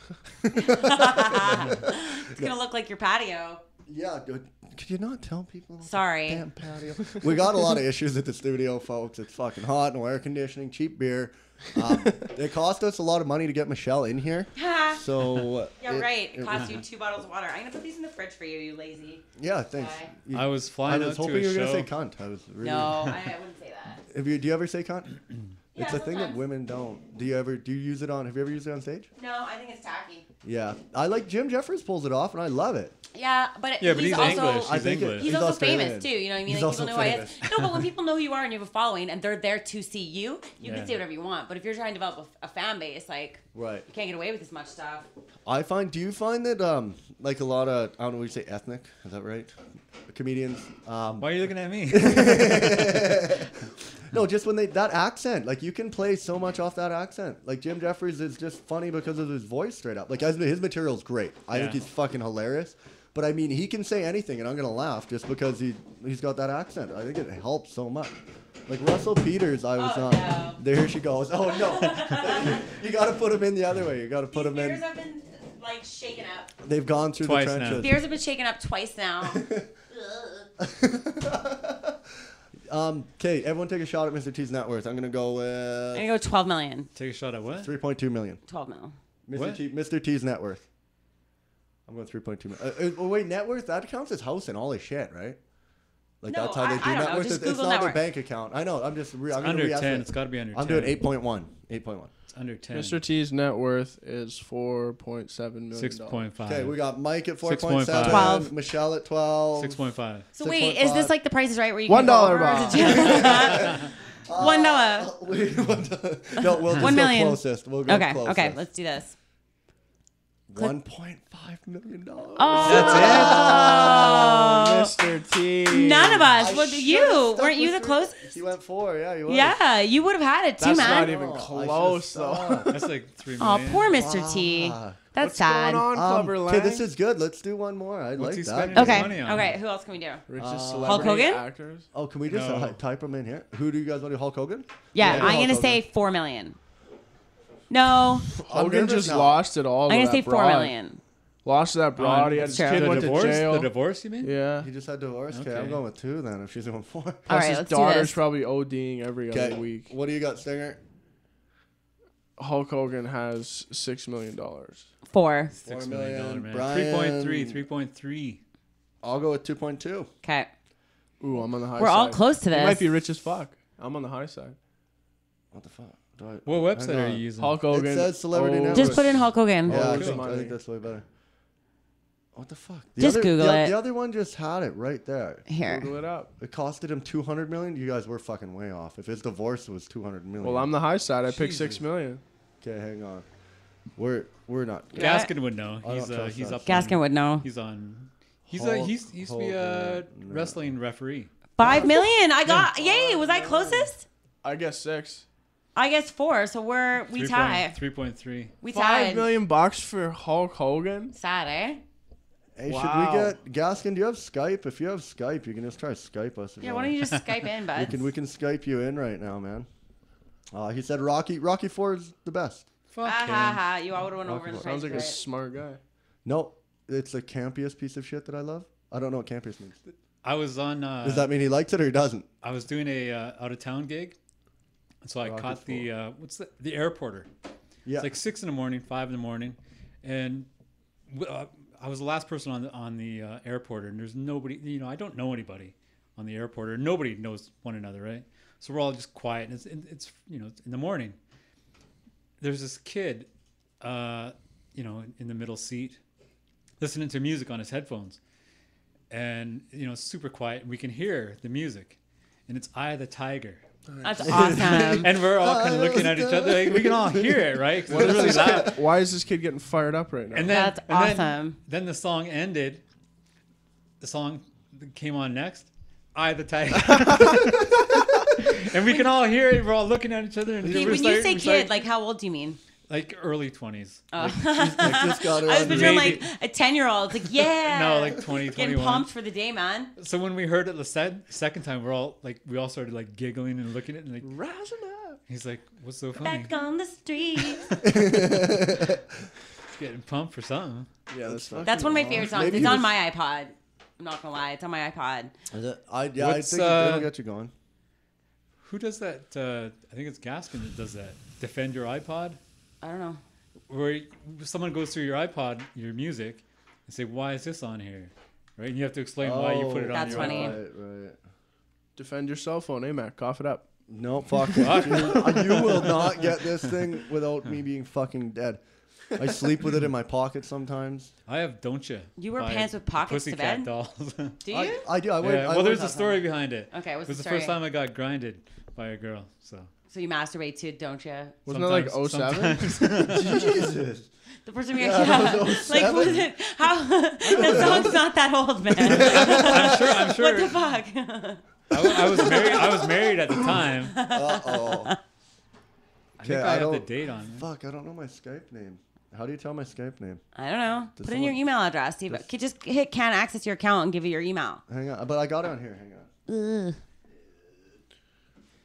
It's gonna look like your patio. Yeah, dude. Could you not tell people? about the Sorry. Damn patio. We got a lot of issues at the studio, folks. It's fucking hot, no air conditioning, cheap beer. It cost us a lot of money to get Michelle in here. So Yeah, right. It cost you 2 bottles of water. I'm gonna put these in the fridge for you, you lazy. Yeah, thanks. guy. You- I was I flying was out hoping to you a were gonna show. say cunt. I was really. No, I wouldn't say that. Do you ever say cunt? Yeah, It's a thing that sometimes. women don't. Do you use it on? Have you ever used it on stage? No, I think it's tacky. Yeah, I like Jim Jeffries pulls it off, and I love it. Yeah, but Yeah, but he's also English. I He's think it- English. he's He's also Australian. famous too. You know what I mean? He's Like people also know who he is. famous. No, but when people know who you are and you have a following and they're there to see you, you Yeah. can say whatever you want. But if you're trying to develop a fan base, like Right. you can't get away with as much stuff. I find. Do you find that like a lot of I don't know what you say ethnic? Is that right? Comedians. Why are you looking at me? No, just when that accent, like you can play so much off that accent. Like Jim Jeffries is just funny because of his voice, straight up. Like his material's great. I think Yeah. he's fucking hilarious. But I mean, he can say anything, and I'm gonna laugh just because he's got that accent. I think it helps so much. Like Russell Peters, I was Oh, on. no. There she goes. Oh no, you got to put him in the other way. You got to put him Beers in. have been like shaken up. They've gone through Twice the now. trenches. Beers have been shaken up twice now. Okay, everyone take a shot at Mr. T's net worth. I'm gonna go I'm with gonna go 12 million. Take a shot at what? 3.2 million. 12 mil. What? Mr. T's net worth. I'm going 3.2 million. Wait, net worth? That counts as house and all his shit, right? Like No, that's how they I do don't net know. worth. Just It's Google not net their worth. bank account. I know. I'm just. I'm gonna Under 10. re-estimate. It's got to be under 10. I'm doing 8.1. 8.1. It's under 10. Mr. T's net worth is $4.7 million. 6.5. Okay, we got Mike at 6.5. 4.7. 12. Michelle at 12. 6.5. So wait, is 6.5. this like the Price is Right where you $1 can go over, or box. did you- $1. No, we'll just 1 go million. closest. We'll go Okay, closest. okay, let's do this. $1.5 million. Oh, Oh, Mr. T. None of us. I Well, should've you stuck weren't you the with closest? He went 4. Yeah, he was. Yeah, you would have had it too, That's man. not even Oh, I close, should've though. stopped. That's like 3 Oh, million. poor Mr. T. Ah. That's What's sad. going on, Clubber Okay, Lang? this is good. Let's do one more. I What's like he that. spending his Okay. money on? Okay. Who else can we do? Richest Hulk celebrity Hogan? actors. Oh, can we just No. type him in here? Who do you guys want to do? Hulk Hogan? Yeah, Yeah, I'm Hulk gonna say Hogan. 4 million. No, Hogan nervous just now. lost it all. I'm to gonna that say 4 broad. million. Lost to that broad. He had his Sure. kid The went to divorce? jail. The divorce, you mean? Yeah. He just had divorce. Okay, Okay. I'm going with 2 then if she's going 4. All Plus right, his let's do daughter's this. probably ODing every other week. What do you got, Stinger? Hulk Hogan has $6 million. 4. $6 $4 million, million. man. Brian- 3.3. I'll go with 2.2. Okay. Ooh, I'm on the high side. We're all close to He this. might be rich as fuck. I'm on the high side. What the fuck? Do I, What website hang are on. you using? Hulk Hogan. It says Celebrity oh, Network. Just put in Hulk Hogan. Yeah, Oh, I good think money. that's way better. What the fuck? Just Google it. The other one just had it right there. Here. Google it up. It costed him $200 million. You guys were fucking way off. If his divorce was $200 million. Well, I'm the high side. I picked Jesus. $6 million. Okay, hang on. We're not. Yeah. Gaskin would know. I don't trust He's that. up. Gaskin would know. He's on. He Hulk used to be a Hogan. wrestling referee. 5 million. I got. Yay! Was I closest? I guess 6. I guess 4. So we tie. 3.3. We $5 tied. million for Hulk Hogan. Sad, eh? Hey, Wow. should we get Gaskin? Do you have Skype? If you have Skype, you can just try to Skype us. if Yeah. you Why want. don't you just Skype in, bud? We can Skype you in right now, man. He said Rocky 4 is the best. Fuck Ha him. ha ha! You all would have went over the price. Sounds like a right. smart guy. No, it's the campiest piece of shit that I love. I don't know what campiest means. I was on. Does that mean he likes it or he doesn't? I was doing a out of town gig, and so I Rocky caught the the airporter. Yeah. It's like 6 a.m, 5 a.m, and I was the last person on the airporter, and there's nobody. You know, I don't know anybody on the airporter. Nobody knows one another, right? So we're all just quiet, and it's you know, it's in the morning. There's this kid, in the middle seat. listening to music on his headphones, and it's super quiet. We can hear the music, and it's "Eye of the Tiger." That's awesome. And we're all kind of looking at each other. Like, we can all hear it, right? 'Cause it's really loud. Why is this kid getting fired up right now? And That's awesome. Then the song ended. The song that came on next, "Eye of the Tiger." And we can all hear it. We're all looking at each other. And Okay, when you say kid, like how old do you mean? like early 20s. Oh. Just got her I was on picturing maybe- like a 10-year-old. Like, yeah. No, like 20, Getting 21. pumped for the day, man. So when we heard it the second time, we all started like giggling and looking at it and like, Rising up. he's like, what's so funny? Back on the street. Getting pumped for something. Yeah, that's fucking That's one of my favorite songs. Maybe It's he on was- my iPod. I'm not gonna lie, it's on my iPod. I What's, think it'll get you going. Who does that? I think it's Gaskin that does that. Defend your iPod? I don't know. Where someone goes through your iPod, your music, and say, why is this on here? Right? And you have to explain why you put it on That's your funny. iPod. Right. Defend your cell phone, Mac. Cough it up. No, fuck it. Dude, you will not get this thing without me being fucking dead. I sleep with it in my pocket sometimes. I have Don't Ya. You wear by pants with pockets to Pussycat bed? Dolls. Do you? I do. I wear. Yeah, I well, wear- there's a story behind it. Okay, what's It was the the first story? time I got grinded by a girl. So So you masturbate to it, don't you? Wasn't that like Sometimes- 07? Jesus. The person we Yeah, that was like, 07? was it? How? That song's not that old, man. I'm sure. What the fuck? I was married at the time. Uh-oh. I think Okay, I I have the don't- date on it. Fuck, I don't know my Skype name. How do you tell my Skype name? I don't know. Does Put in your someone- email address. Steve. Could just hit can't access your account and give you your email. Hang on. But I got it on here. Hang on. Ugh.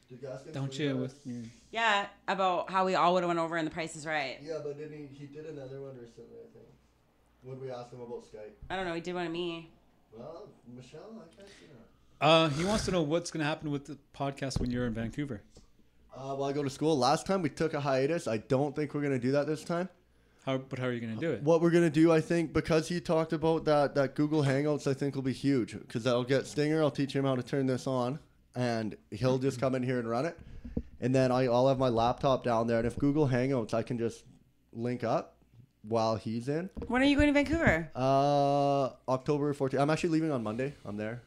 Did Gaskin Don't do you that? with your... Yeah, about how we all would have went over and the Price is Right. Yeah, but didn't he did another one recently, I think. Would we ask him about Skype? I don't know. He did one of me. Well, Michelle, I can't see that. He wants to know what's going to happen with the podcast when you're in Vancouver. Well, I go to school. Last time we took a hiatus. I don't think we're going to do that this time. How are you going to do it? What we're going to do, I think, because he talked about that Google Hangouts, I think will be huge. Because I'll get Stinger. I'll teach him how to turn this on. And he'll just come in here and run it. And then I'll have my laptop down there. And if Google Hangouts, I can just link up while he's in. When are you going to Vancouver? October 14th. I'm actually leaving on Monday. I'm there.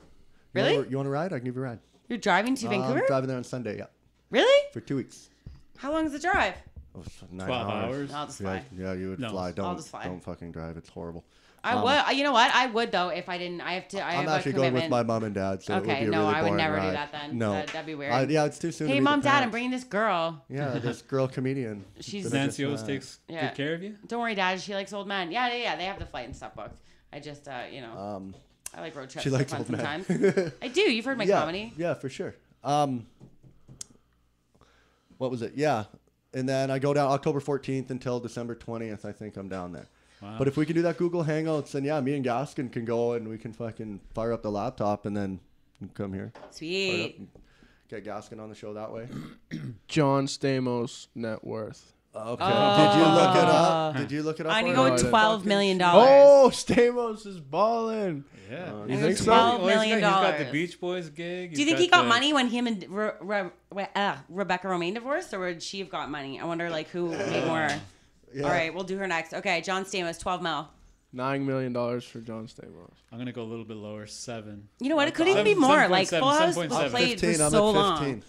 Really? You want to ride? I can give you a ride. You're driving to Vancouver? I'm driving there on Sunday, yeah. Really? For 2 weeks. How long is the drive? Oh, 9 12 hours. I'll just Yeah, fly. yeah, you would No. fly. I'll just fly. Don't fucking drive. It's horrible. I would. You know what? I would though if I didn't. I have to. I I'm have actually a going commitment. with my mom and dad, so it would Okay, be a no, really I would boring never do ride. that then. No, That'd be weird. yeah, it's too soon. Hey, to meet mom, the dad, I'm parents. bringing this girl. Yeah, this girl comedian. She's. Nancy O's uh, takes yeah. good care of you? Don't worry, dad. She likes old men. Yeah. They have the flight and stuff booked. I just, I like road trips. She They're likes fun old men. sometimes. I do. You've heard my yeah, comedy. Yeah, for sure. What was it? Yeah, and then I go down October 14th until December 20th. I think I'm down there. Wow. But if we can do that Google Hangouts, then yeah, me and Gaskin can go and we can fucking fire up the laptop and then come here. Fire it up Sweet. and get Gaskin on the show that way. John Stamos net worth. Okay. Did you look it up? Did you look it up? I'm or gonna not? go $12 million. Oh, Stamos is balling. Yeah. You I'm think going so? $12 Well, million. he's got the Beach Boys gig. Do you think he got money when him and Rebecca Romaine divorced, or would she have got money? I wonder, like, who made more. Yeah. All right, we'll do her next. Okay, John Stamos, 12 mil. $9 million for John Stamos. I'm going to go a little bit lower, 7. You know what? It could even be more. Like, 7.7, Full House was 7.7. played for 15, I'm so at long. 15.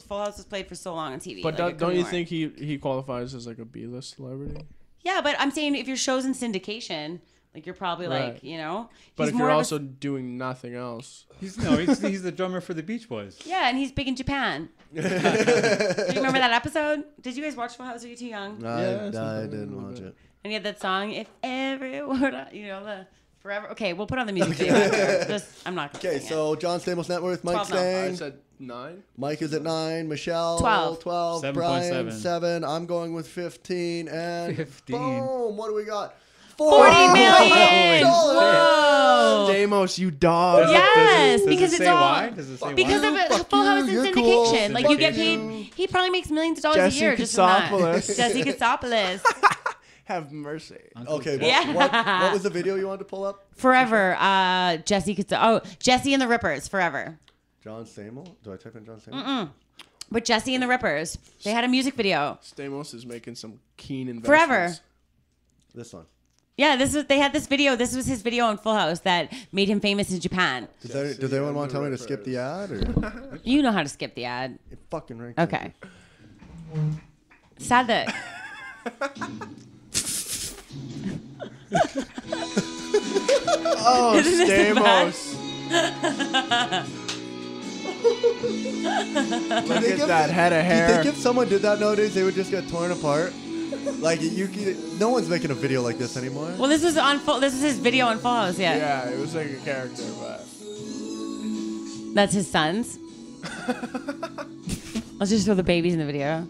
Full House was played for so long on TV. But like, it don't could be you more. think he qualifies as like a B-list celebrity? Yeah, but I'm saying if your show's in syndication, like you're probably Right. like, you know. But he's if more you're of a- also doing nothing else, He's the drummer for the Beach Boys. yeah, and he's big in Japan. Do you remember that episode? Did you guys watch Full House? Or are you too young? Yeah, I something didn't a little watch bit. it. And he had that song, "If Every Word," the forever. Okay, we'll put on the music video after. Just, I'm not gonna Okay, sing so John Stamos net worth, Mike 12 mil. I Stang. said 9. Mike is at 9, Michelle 12. 12, Brian 7.7. 7. I'm going with 15, and 15. boom! What do we got? $40 million. Whoa! Whoa! Stamos, you dog. Yes, Does because it it's say all why? Does it say because why? of it. Fuck Full House you, in you're cool. syndication. Like you get Fuck paid. you. He probably makes millions of dollars Jesse a year just from that. Katsopoulos. Jesse Katsopoulos. Have mercy. Okay, Yeah. what was the video you wanted to pull up? Forever. Jesse and the Rippers. Forever. John Stamos? Do I type in John Stamos? But Jesse and the Rippers. They had a music video. Stamos is making some keen investments. Forever. This one. Yeah, they had this video. This was his video on Full House that made him famous in Japan. Does anyone want to tell me to skip the ad? Or? You know how to skip the ad. It fucking right. Okay. Sad that. Oh, Isn't this bad? Stamos. Look at that head of Do you hair. think if someone did that nowadays, they would just get torn apart? Like no one's making a video like this anymore. Well, this was his video on Full House. Yeah. Yeah, it was like a character, but That's his son's. Let's just throw the babies in the video.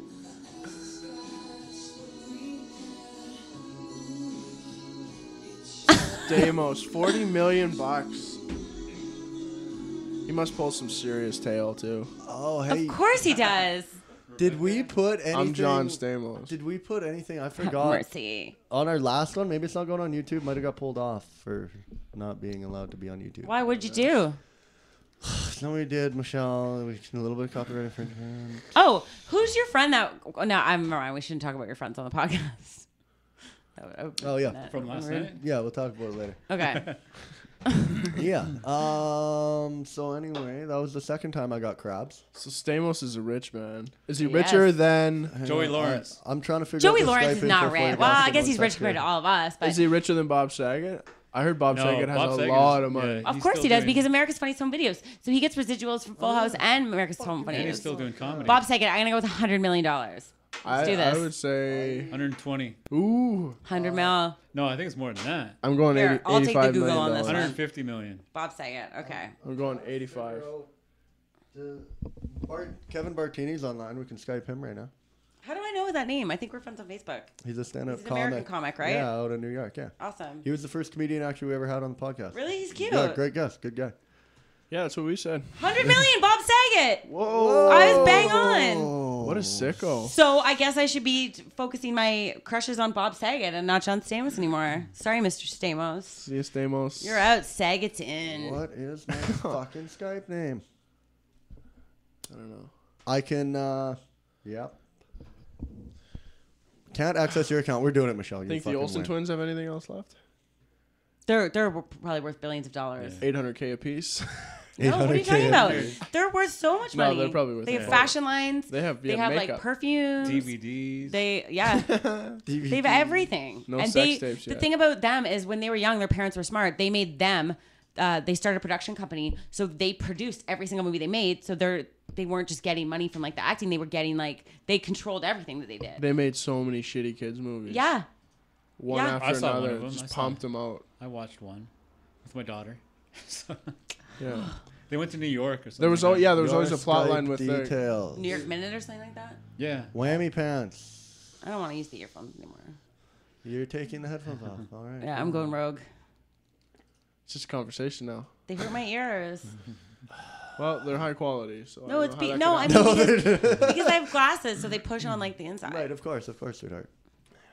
Stamos, $40 million. He must pull some serious tail too. Oh, hey. Of course he does. Did we put anything? I'm John Stamos. Did we put anything? I forgot. Mercy. On our last one, maybe it's not going on YouTube. Might have got pulled off for not being allowed to be on YouTube. Why? What'd you do? No, we did, Michelle. We a little bit of copyright infringement. Oh, who's your friend that? No, I'm wrong. We shouldn't talk about your friends on the podcast. Oh yeah, From last night? yeah. We'll talk about it later. Okay. Yeah. So anyway, that was the second time I got crabs. So Stamos is a rich man. Is he Yes. richer than? Joey Hang on, Lawrence. I'm trying to figure out Joey the Lawrence Skype is info not for you rich. guys. Well, I Give guess me he's one rich sec compared to here. all of us. But Is he richer than Bob Saget? I heard Bob No, Saget has Bob a Saget lot is- of money. yeah. of He's course still he does doing- because America's Funniest Home Videos. So he gets residuals from Full House and America's Home And he's Videos. still doing comedy. Bob Saget, I'm gonna go with $100 million. Let's do this. I would say, 120. ooh, 100 mil. No, I think it's more than that. I'm going Here, 80, I'll take the $85 Google million. on this one. 150 million. Bob Saget. Okay. I'm going 85. Kevin Bartini's online. We can Skype him right now. How do I know that name? I think we're friends on Facebook. He's a stand-up He's an comic. American comic, right? Yeah, out of New York. Yeah. Awesome. He was the first comedian actually we ever had on the podcast. Really? He's cute. Yeah, great guest. Good guy. Yeah, that's what we said. 100 million, Bob Saget. Whoa. I was bang on. Oh. What a sicko. So I guess I should be focusing my crushes on Bob Saget and not John Stamos anymore. Sorry, Mr. Stamos. See you, Stamos. You're out. Saget's in. What is my fucking Skype name? I don't know. I can, yep. Can't access your account. We're doing it, Michelle. You Think the fucking Olsen win. twins have anything else left? They're probably worth billions of dollars. Yeah. $800K a piece. No, what are you 800K talking about? a They're worth so much No, money. they're probably worth They have more. fashion lines. They have like makeup. perfumes. DVDs. They They have everything. No and sex tapes the yet. thing about them is when they were young, their parents were smart. They made them. They started a production company, so they produced every single movie they made. So they weren't just getting money from like the acting. They were getting they controlled everything that they did. They made so many shitty kids movies. Yeah. One Yeah. after I saw one another. of them. I Just saw pumped them out. I watched one with my daughter. So, Yeah. they went to New York or something. There was like that. there was Your always a plot Skype line with the details. New York Minute or something like that. Yeah. Whammy pants. I don't want to use the earphones anymore. You're taking the headphones off. All right. Yeah, I'm going rogue. It's just a conversation now. They hurt my ears. Well, they're high quality, so No, I it's don't know how that I could mean happen. because I have glasses, so they push on like the inside. Right, of course, sweetheart.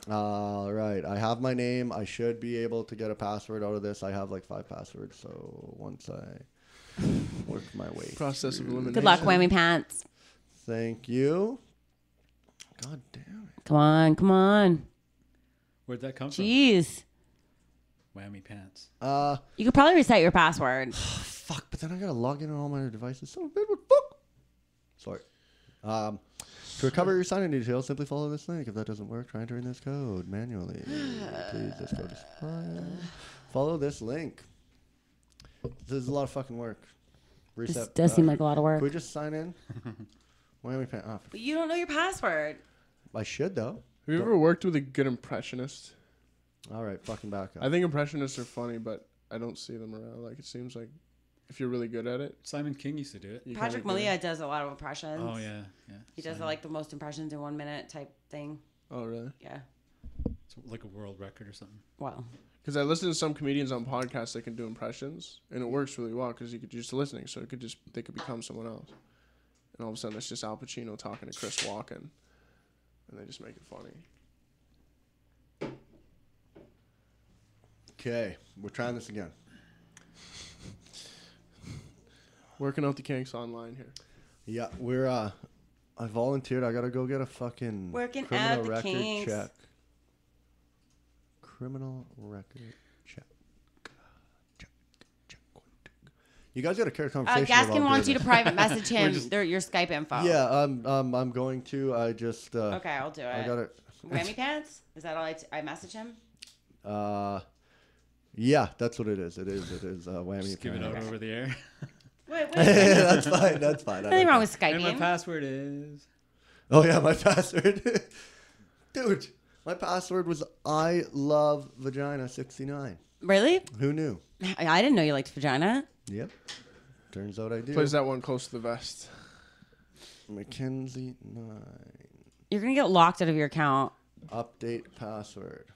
All right, I have my name. I should be able to get a password out of this. I have like 5 passwords, so once I work my way. Process of through- elimination. Good luck, whammy pants. Thank you. God damn it. Come on. Where'd that come from? Jeez. Whammy pants. You could probably reset your password. Fuck, but then I gotta log in on all my devices. So fuck. Sorry. To recover your sign-in details, simply follow this link. If that doesn't work, try entering this code manually. Please just go to sign. Follow this link. This is a lot of fucking work. This Reset. does seem like a lot of Can work. we just sign in? Why are we paying? Oh, But you don't know your password. I should though. Have you ever worked with a good impressionist? All right, fucking back up. I think impressionists are funny, but I don't see them around. Like, it seems like if you're really good at it, Simon King used to do it. you Patrick kinda Malia does a lot of impressions. Oh yeah, yeah. He does Simon. like the most impressions in 1 minute type thing. Oh, really? Yeah. It's like a world record or something. Well, Because I listen to some comedians on podcasts that can do impressions, and it works really well because you could just listening, so they could become someone else. And all of a sudden, it's just Al Pacino talking to Chris Walken, and they just make it funny. Okay, we're trying this again. Working out the kinks online here. Yeah, we're I volunteered. I gotta go get a fucking Working criminal out the record kinks. check. criminal record check. You guys got to carry a conversation. Gaskin wants you to private message him your Skype info. Yeah, I'm going to. I just. Okay, I'll do it. I got it. Whammy pants? Is that all I message him? Yeah, that's what it is. It is whammy. Just give it out over the air. Wait. That's fine. That's fine. Nothing wrong with Skype. And my password is. Oh yeah, my password. Dude, my password was I love vagina 69. Really? Who knew? I didn't know you liked vagina. Yep. Turns out I do. Plays that one close to the vest. Mackenzie 9. You're gonna get locked out of your account. Update password.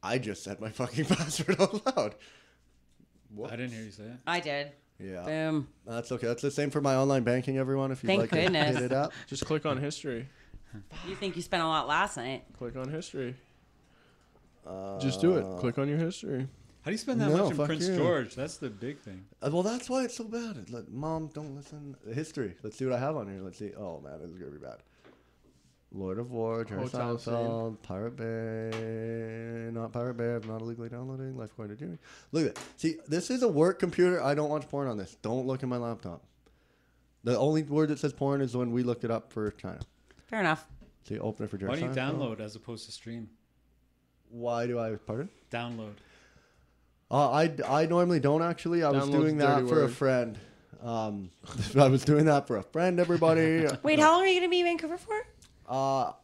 I just said my fucking password out loud. What? I didn't hear you say it. I did. Yeah. Boom. That's okay. That's the same for my online banking, everyone. If you'd Thank like goodness. to hit it up. Just click on history. You think you spent a lot last night? Click on history. Just do it. Click on your history. How do you spend that No, much in fuck Prince you. George? That's the big thing. Well, that's why it's so bad. Mom, don't listen. History. Let's see what I have on here. Let's see. Oh, man, this is going to be bad. Lord of War, Jerry Hotel Seinfeld, Pirate Bay. Not Pirate Bay. I'm not illegally downloading. Life According to Jimmy. Look at that. See, this is a work computer. I don't watch porn on this. Don't look at my laptop. The only word that says porn is when we looked it up for China. Fair enough. See, open it for Jerry Why do you Seinfeld. download as opposed to stream? Why do I? Pardon? Download. I normally don't actually. I was Download's doing a dirty that for a word. friend. I was doing that for a friend, everybody. Wait, how long are you gonna be in Vancouver for?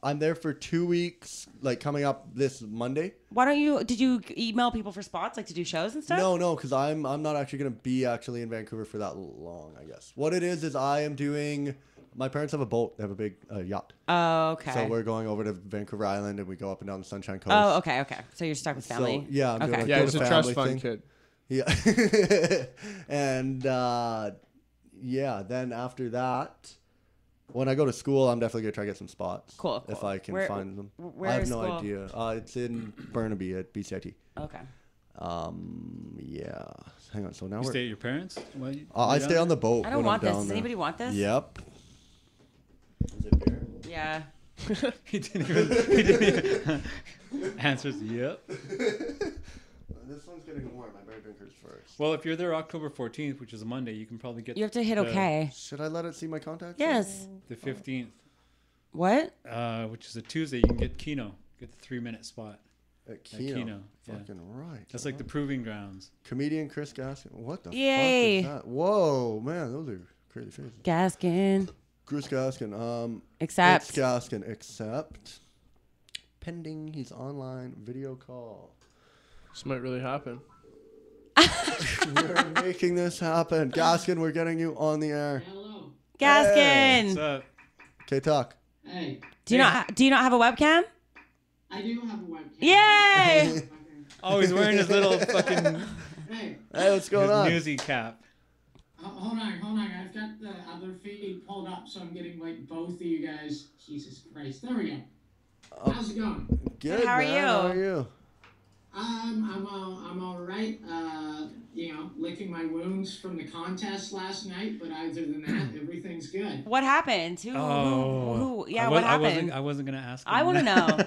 I'm there for 2 weeks, like coming up this Monday. Why don't you? Did you email people for spots, like to do shows and stuff? No, because I'm not actually gonna be actually in Vancouver for that long. I guess what it is I am doing. My parents have a boat. They have a big yacht. Oh, okay. So we're going over to Vancouver Island and we go up and down the Sunshine Coast. Oh, okay. So you're stuck with family. So, yeah, I'm doing Okay. like Yeah, go he's to a trust family fund thing. kid. Yeah. And yeah, then after that, when I go to school, I'm definitely going to try to get some spots. Cool. If I can find them. Where I have is no school? idea. It's in Burnaby at BCIT. Okay. Yeah. Hang on. So now You stay at your parents? While I stay on the boat. I don't when want I'm this. down Does there. anybody want this? Yep. Is it beer? Yeah. He didn't even answers yep. This one's getting warm. I better drink hers first. Well, if you're there October 14th, which is a Monday, you can probably get You have to hit the- okay. Should I let it see my contacts? Yes. the 15th, What? which is a Tuesday. You can get Keno, get the 3-minute spot. At Keno. Keno, yeah. Fucking right. That's like the proving grounds. Comedian Chris Gaskin. What the Yay. fuck is that? Whoa, man, those are crazy faces. Gaskin. Chris Gaskin. Accept. It's Gaskin. Accept. Pending. He's online. Video call. This might really happen. We're making this happen. Gaskin, we're getting you on the air. Hello. Gaskin. What's up? Okay, talk. Hey, Do you not have a webcam? I do have a webcam. Yay! Oh, he's wearing his little fucking Hey, Hey, what's going on? newsy cap. hold on. I've got the other feed pulled up, so I'm getting like both of you guys. Jesus Christ. There we go. How's it going? Good, How are man. you? How are you? I'm all right. Licking my wounds from the contest last night, but other than that, everything's good. What happened? Who? Yeah, what happened? I wasn't gonna ask. I him. want to know.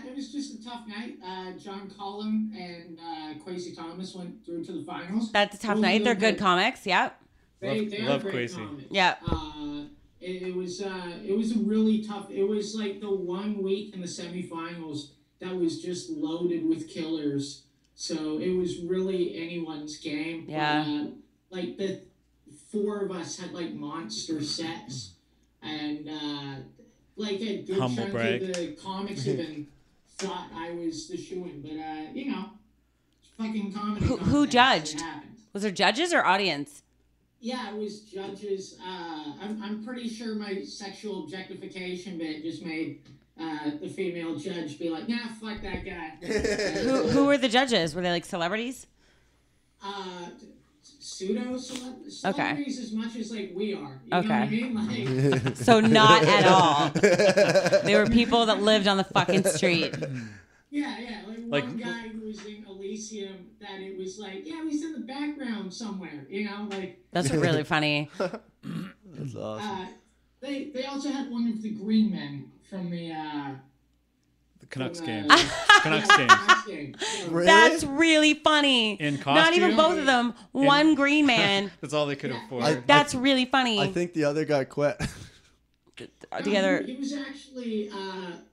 It was just a tough night. John Collin and Quasey Thomas went through to the finals. That's a tough It was night. They're little good comics. Yep. They are Love great Quasey. comics. Yeah. It was a really tough. It was like the 1 week in the semifinals that was just loaded with killers. So it was really anyone's game. Yeah. Like the 4 of us had like monster sets, and like a good Humble chunk brag. of the comics even thought I was the shoo-in. But it's fucking comedy. Who contest. judged? It happened. Was there judges or audience? Yeah, it was judges. I'm pretty sure my sexual objectification bit just made the female judge be like, nah, fuck that guy. Who were the judges? Were they like celebrities? Celebrities as much as like we are. You know what I mean? Like, So not at all. They were people that lived on the fucking street. yeah. Like one guy who was in Elysium that it was like, yeah, he's in the background somewhere. Like That's really funny. That's awesome. They also had one of the green men from the Canucks from game. the- Canucks yeah, game. Canucks game. So- Really? That's really funny. In Not even costume? both of them. One green man. That's all they could afford. That's really funny. I think the other guy quit. Together. He was actually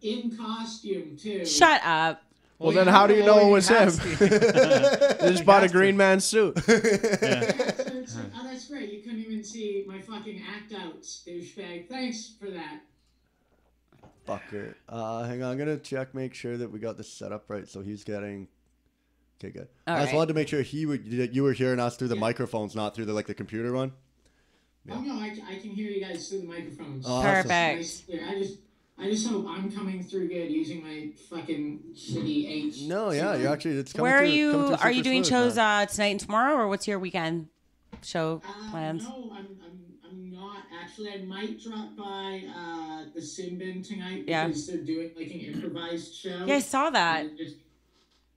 in costume too. Shut up. Well, you then have how do to you know wear it your was him? hat. They just bought a green man suit. Oh, that's great. You couldn't even see my fucking act outs, douchebag. Thanks for that. Fucker. Hang on, I'm gonna check, make sure that we got this set up right. So he's getting. Okay, good. All I just right. wanted to make sure you were hearing us through the microphones, not through the computer one. Oh no, I can hear you guys through the microphones. Awesome. Nice, Perfect. clear. I just hope I'm coming through good using my fucking shitty H. No, yeah, you're actually. It's coming Where are through- you? coming through Are you super doing smooth, shows man. tonight and tomorrow, or what's your weekend show plans? No, I'm not actually. I might drop by the Sin Bin tonight Yeah. because they're doing like an improvised show. Yeah, I saw that. And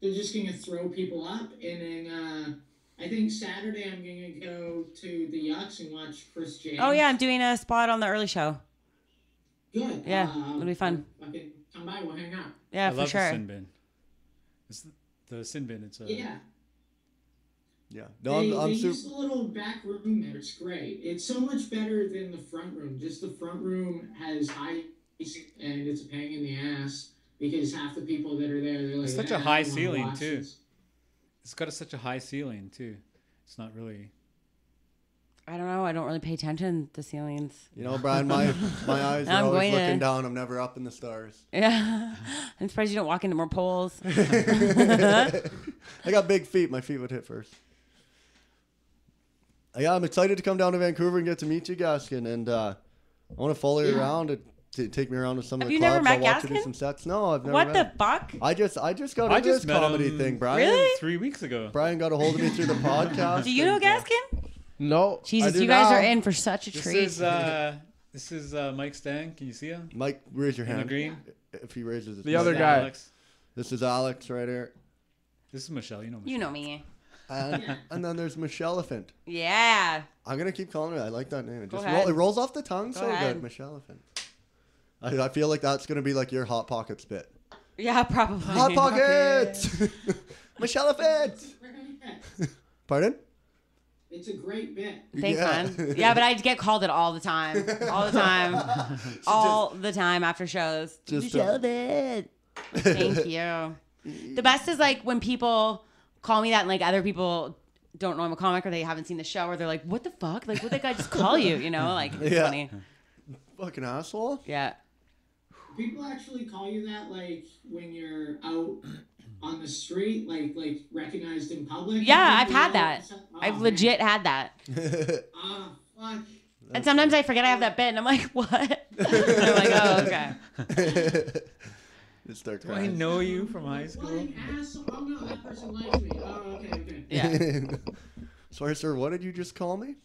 they're just gonna throw people up, and then I think Saturday I'm gonna go to the Yucks and watch Chris James. Oh yeah, I'm doing a spot on the early show. Good. Yeah, it'll be fun. Fucking come by, we'll hang out. Yeah, I for love sure. the sin bin. It's the sin bin. It's a Yeah. Yeah. No, They I'm use super. the little back room there. It's great. It's so much better than the front room. Just the front room has ice, and it's a pain in the ass because half the people that are there, they're like, It's such a "Ah, I high don't wanna ceiling, watch too. this." It's got such a high ceiling too. It's not really. I don't know. I don't really pay attention to ceilings. You know, Brian, my eyes are I'm always going to- looking down. I'm never up in the stars. Yeah, I'm surprised you don't walk into more poles. I got big feet. My feet would hit first. Yeah, I'm excited to come down to Vancouver and get to meet you, Gaskin, and I want to follow you around and take me around to some of Have the you clubs. never met I'll watch you do Gaskin? some sets. No, I've never What met the him. fuck? I just got I into just this met comedy him. thing, Brian. Really? 3 weeks ago. Brian got a hold of me through the podcast. Do you know and, Gaskin? No. I Jesus, do you guys now. are in for such a This treat. is Mike Stang. Can you see him? Mike, raise your In the hand. green. If he raises his The hand. other This is guy. Alex. This is Alex right here. This is Michelle. You know Michelle. You know me. And then there's Michelle Elephant. Yeah. I'm gonna keep calling her. I like that name. It Go just ahead. it rolls off the tongue Go so ahead. good, Michelle Elephant. I feel like that's gonna be like your Hot Pockets bit. Yeah, probably. Hot Pockets, Michelle Elephant. Pardon? It's a great bit. Thanks, Yeah. man. Yeah, but I get called it all the time. All the time. All the time after shows. Just, Michelle Bit. Thank you. The best is like when people call me that and like other people don't know I'm a comic or they haven't seen the show or they're like, what the fuck? Like, what did that guy just call you? You know, like, it's Yeah. funny. Fucking asshole. Yeah. People actually call you that, like when you're out on the street, like recognized in public. Yeah, I've People had all- that. Oh, I've man. legit had that. Ah, fuck. And sometimes I forget I have that bit and I'm like, what? And I'm like, oh, okay. Just start Do I crying. know you from high What school? an asshole. Oh no, that person likes me. Oh, okay. Yeah. Sorry, sir. What did you just call me?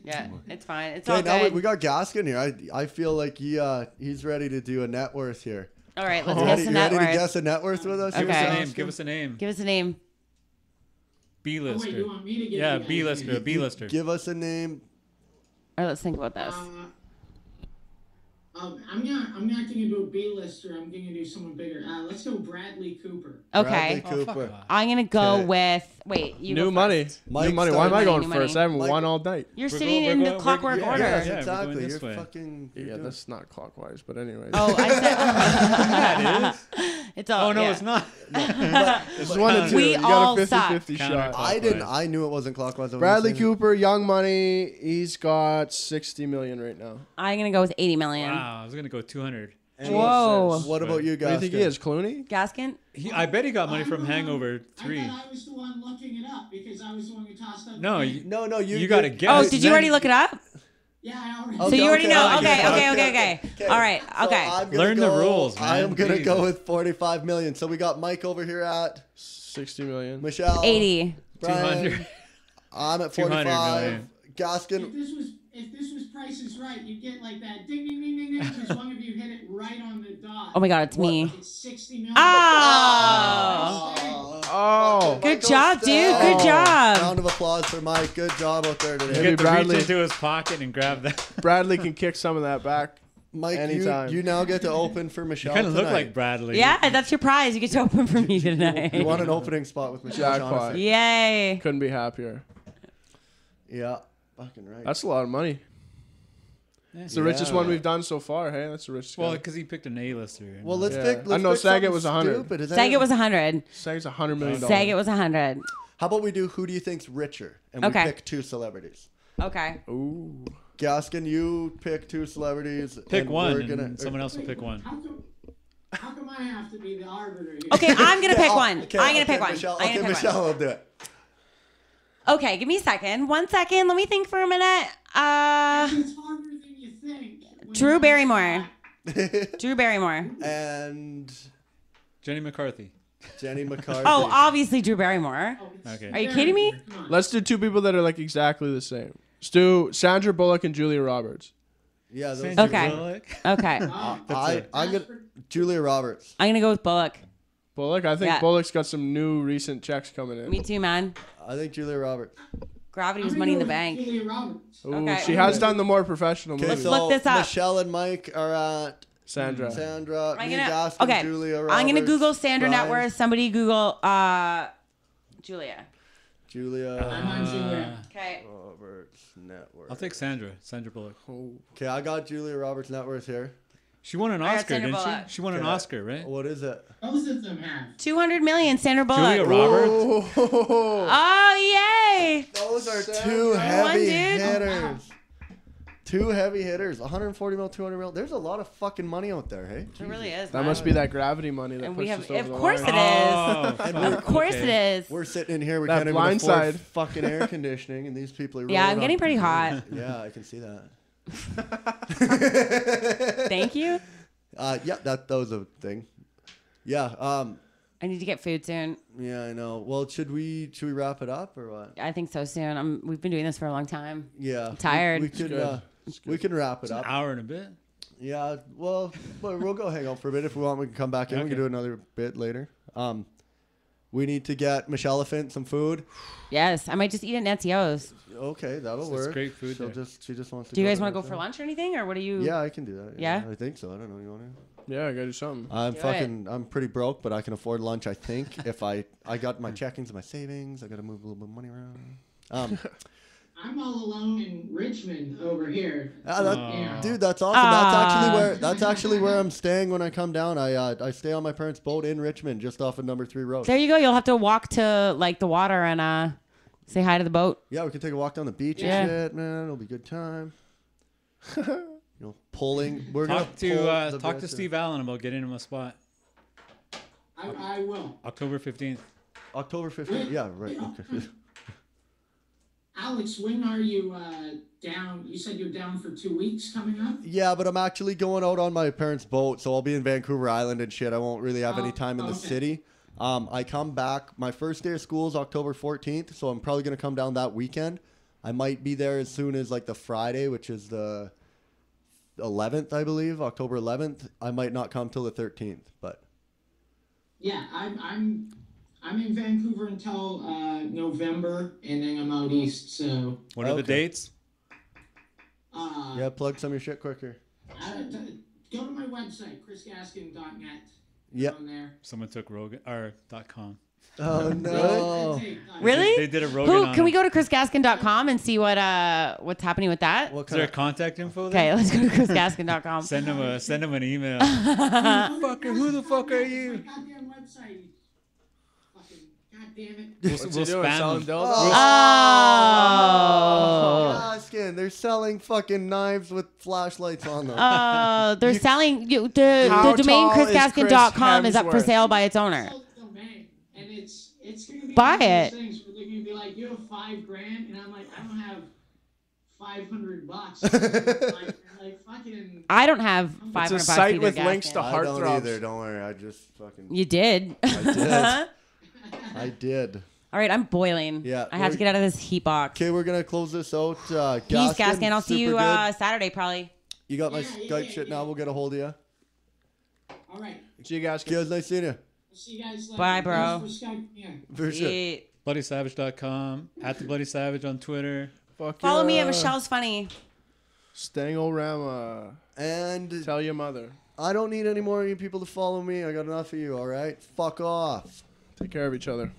Yeah. It's fine. It's all Okay, now good. we got Gaskin here. I feel like he's ready to do a net worth here. All right, let's You guess ready, the you net ready to worth. guess a net worth with us? Give us Okay. a name. Give us a name. Give us a name. Oh, wait, B-lister. you want me to give Yeah, you guys B-lister. A names? B-lister. Give us a name. All right, let's think about this. I'm not gonna do a B-lister. I'm gonna do someone bigger. Let's go Bradley Cooper. Okay. Bradley Oh, fuck Cooper. off. I'm going to go Okay. with. Wait, you New go money. first. Mike New money. Why am I started- going New money. first? I haven't Mike- won all night. You're We're sitting go- in we're the go- clockwork we're- order. yeah, Yes, we're exactly. going You're this way. fucking. Yeah, doing- that's not clockwise, but anyways. Oh, I said. Yeah, it is. It's all. Oh no, yeah. it's not. It's one and two. We You all got a suck. 50-50 shot. I didn't. I knew it wasn't clockwise. I was Bradley saying it. Cooper, Young Money. He's got 60 million right now. I'm going to go with 80 million. Wow, I was gonna go 200. And Whoa. What about you What do guys? you think he is? Clooney? Gaskin? I bet he got money I'm from the one- Hangover 3. I thought I was the one looking it up because I was the one who tossed up. No, the you, name. No, you got to guess. Oh, did you then- already look it up? Yeah, I already. So Okay, you already okay, know. okay, Okay. All right. So Okay. I'm gonna Learn the go- rules, man. I am gonna Jesus. go with 45 million. So we got Mike over here at 60 million. Michelle. 80. Brian. 200. I'm at 200 45. million. Gaskin. If this was Price is Right, you'd get like that ding ding ding ding ding because one of you hit it right on the dot. Oh my God, it's me. It's 60 million. Oh. Oh. Good job, dude. Good job. round of applause for Mike. Good job out there today. Maybe Get to Bradley- reach into his pocket and grab that. Bradley can kick some of that back. Mike, anytime. you now get to open for Michelle You kind of look tonight. like Bradley. Yeah, that's your prize. You get to open for me tonight. You want an opening spot with Michelle Jackpot. Shaughnessy. Yay. Couldn't be happier. Yeah, fucking right. That's a lot of money. It's the richest one we've done so far. Hey, that's the richest. Well, guy. because he picked an A-lister. Well, let's Yeah. pick. I Let's know pick Saget something was 100. stupid. Is that Saget it? was 100. Sag's $100 million. Saget was 100. How about we do who do you think's richer? And we Okay. pick 2 celebrities. Okay. Ooh. Gaskin, you pick 2 celebrities. Pick and one, we're and gonna- someone else will pick one. How come I have to be the arbiter here? Okay, I'm going to pick Oh, one. okay, I'm going to okay, pick one. Michelle, I'm okay, gonna pick Michelle will do it. one. Okay, give me a second. 1 second. Let me think for a minute. It's harder than you think. when Drew you Barrymore. Drew Barrymore. And Jenny McCarthy. Jenny McCarthy. Oh, obviously Drew Barrymore. Oh, it's Okay. Are you kidding me? Come on. Let's do 2 people that are like exactly the same. Let's do Sandra Bullock and Julia Roberts. Yeah, those Sandra Okay. Bullock. Okay. I'm gonna Julia Roberts. I'm going to go with Bullock. Bullock? I think Yeah. Bullock's got some new recent checks coming in. Me too, man. I think Julia Roberts. Gravity I'm was gonna money in go the with bank. Julia Roberts. Ooh, Okay. she has done the more professional Okay, movies. so look this up. Michelle and Mike are at Sandra. Sandra. I'm me, gonna, Gaskin, okay. Julia Roberts. I'm going to Google Sandra Brian, net worth. Somebody Google Julia. Julia I'm on Julia. Okay. Roberts net worth. I'll take Sandra. Sandra Bullock. Okay, I got Julia Roberts net worth here. She won an I got Oscar, Sandra didn't Bullock. she? She won an Okay. Oscar, right? What is it? Both of them have. 200 million, Sandra Bullock. Julia Roberts. Oh. Oh, yay. Those are Sandra. 2 heavy dude. hitters. 2 heavy hitters. 140 mil, 200 mil. There's a lot of fucking money out there, hey? It really is. That man. must be that gravity money that And pushes we have, us over of the course line. it is. Oh, fuck, Of course okay. it is. We're sitting in here. We That can't even blind afford side. fucking air conditioning, and these people are. Yeah, I'm rolling getting on- pretty hot. Yeah, I can see that. Thank you. Yeah, that was a thing. Yeah, I need to get food soon. yeah, I know. Well, should we wrap it up or what? I think so soon. We've been doing this for a long time. Yeah, tired. We could good. we can wrap it An up. hour and a bit. Yeah, well, we'll go hang out for a bit if we want. We can come back in. We Okay. can do another bit later. We need to get Michelle Elephant some food. Yes, I might just eat at Nancy O's. Okay, that'll It's work. great food there. She just wants to. Do you guys want to go for lunch or anything, or what do you? Yeah, I can do that. Yeah? I think so. I don't know. You want to? Yeah, I gotta do something. I'm pretty broke, but I can afford lunch. I think if I got my checkings and my savings, I got to move a little bit of money around. I'm all alone in Richmond over here. Aw. Dude, that's awesome. That's actually where I'm staying when I come down. I stay on my parents' boat in Richmond, just off of number 3 road. There you go. You'll have to walk to like the water and say hi to the boat. Yeah, we can take a walk down the beach Yeah. and shit, man. It'll be a good time. Pulling. We're gonna Talk pull to Steve Allen about getting him a spot. I will. October 15th. October 15th. Yeah, right. Okay. Alex, when are you down? You said you're down for 2 weeks coming up? Yeah, but I'm actually going out on my parents' boat, so I'll be in Vancouver Island and shit. I won't really have any time in the okay. city. I come back. My first day of school is October 14th, so I'm probably gonna come down that weekend. I might be there as soon as like the Friday, which is the 11th, I believe, October 11th. I might not come till the 13th, but Yeah, I'm in Vancouver until November, and then I'm out east. So What are the Okay. dates? yeah, plug some of your shit quicker. Go to my website, chrisgaskin.net. Yep. On there. Someone took Rogan or .com. Oh no. Really? They did a Rogan Who? on Can we it. go to chrisgaskin.com and see what's happening with that? What Is there kind a contact info there? Okay, let's go to chrisgaskin.com. Send him an email. Fucker, who the fuck are you? My goddamn website. Fucking goddamn it. We'll, What's we'll he doing? spam Selling them. dildos? Oh. Gaskin, they're selling fucking knives with flashlights on them. They're selling the How domain tall is chrisgaskin.com is up for Chris sale by its owner. Sell the domain, and it's gonna be Buy one of those it. things where they're gonna be like, you have $5,000, and I'm like, I don't have $500. like fucking. I don't have It's a 500 site either, with links to Gaskin. I don't heartthrobs. either. Don't worry. I just fucking. You did. I did. All right, I'm boiling. Yeah, I have to get out of this heat box. Okay, we're gonna close this out. Peace, Gaskin. I'll see you super good. Saturday probably. You got my Yeah, Skype yeah, shit yeah. now. We'll get a hold of you. All right. See you guys. Guys, nice seeing you. See you guys later. Bye, bro. Thanks for Skype. Yeah. For sure. Yeah. BloodySavage.com, at the Bloody Savage on Twitter. Fuck Follow me yeah. at Michelle's Funny. Stangorama. And Tell your mother. I don't need any more of you people to follow me. I got enough of you, all right? Fuck off. Take care of each other.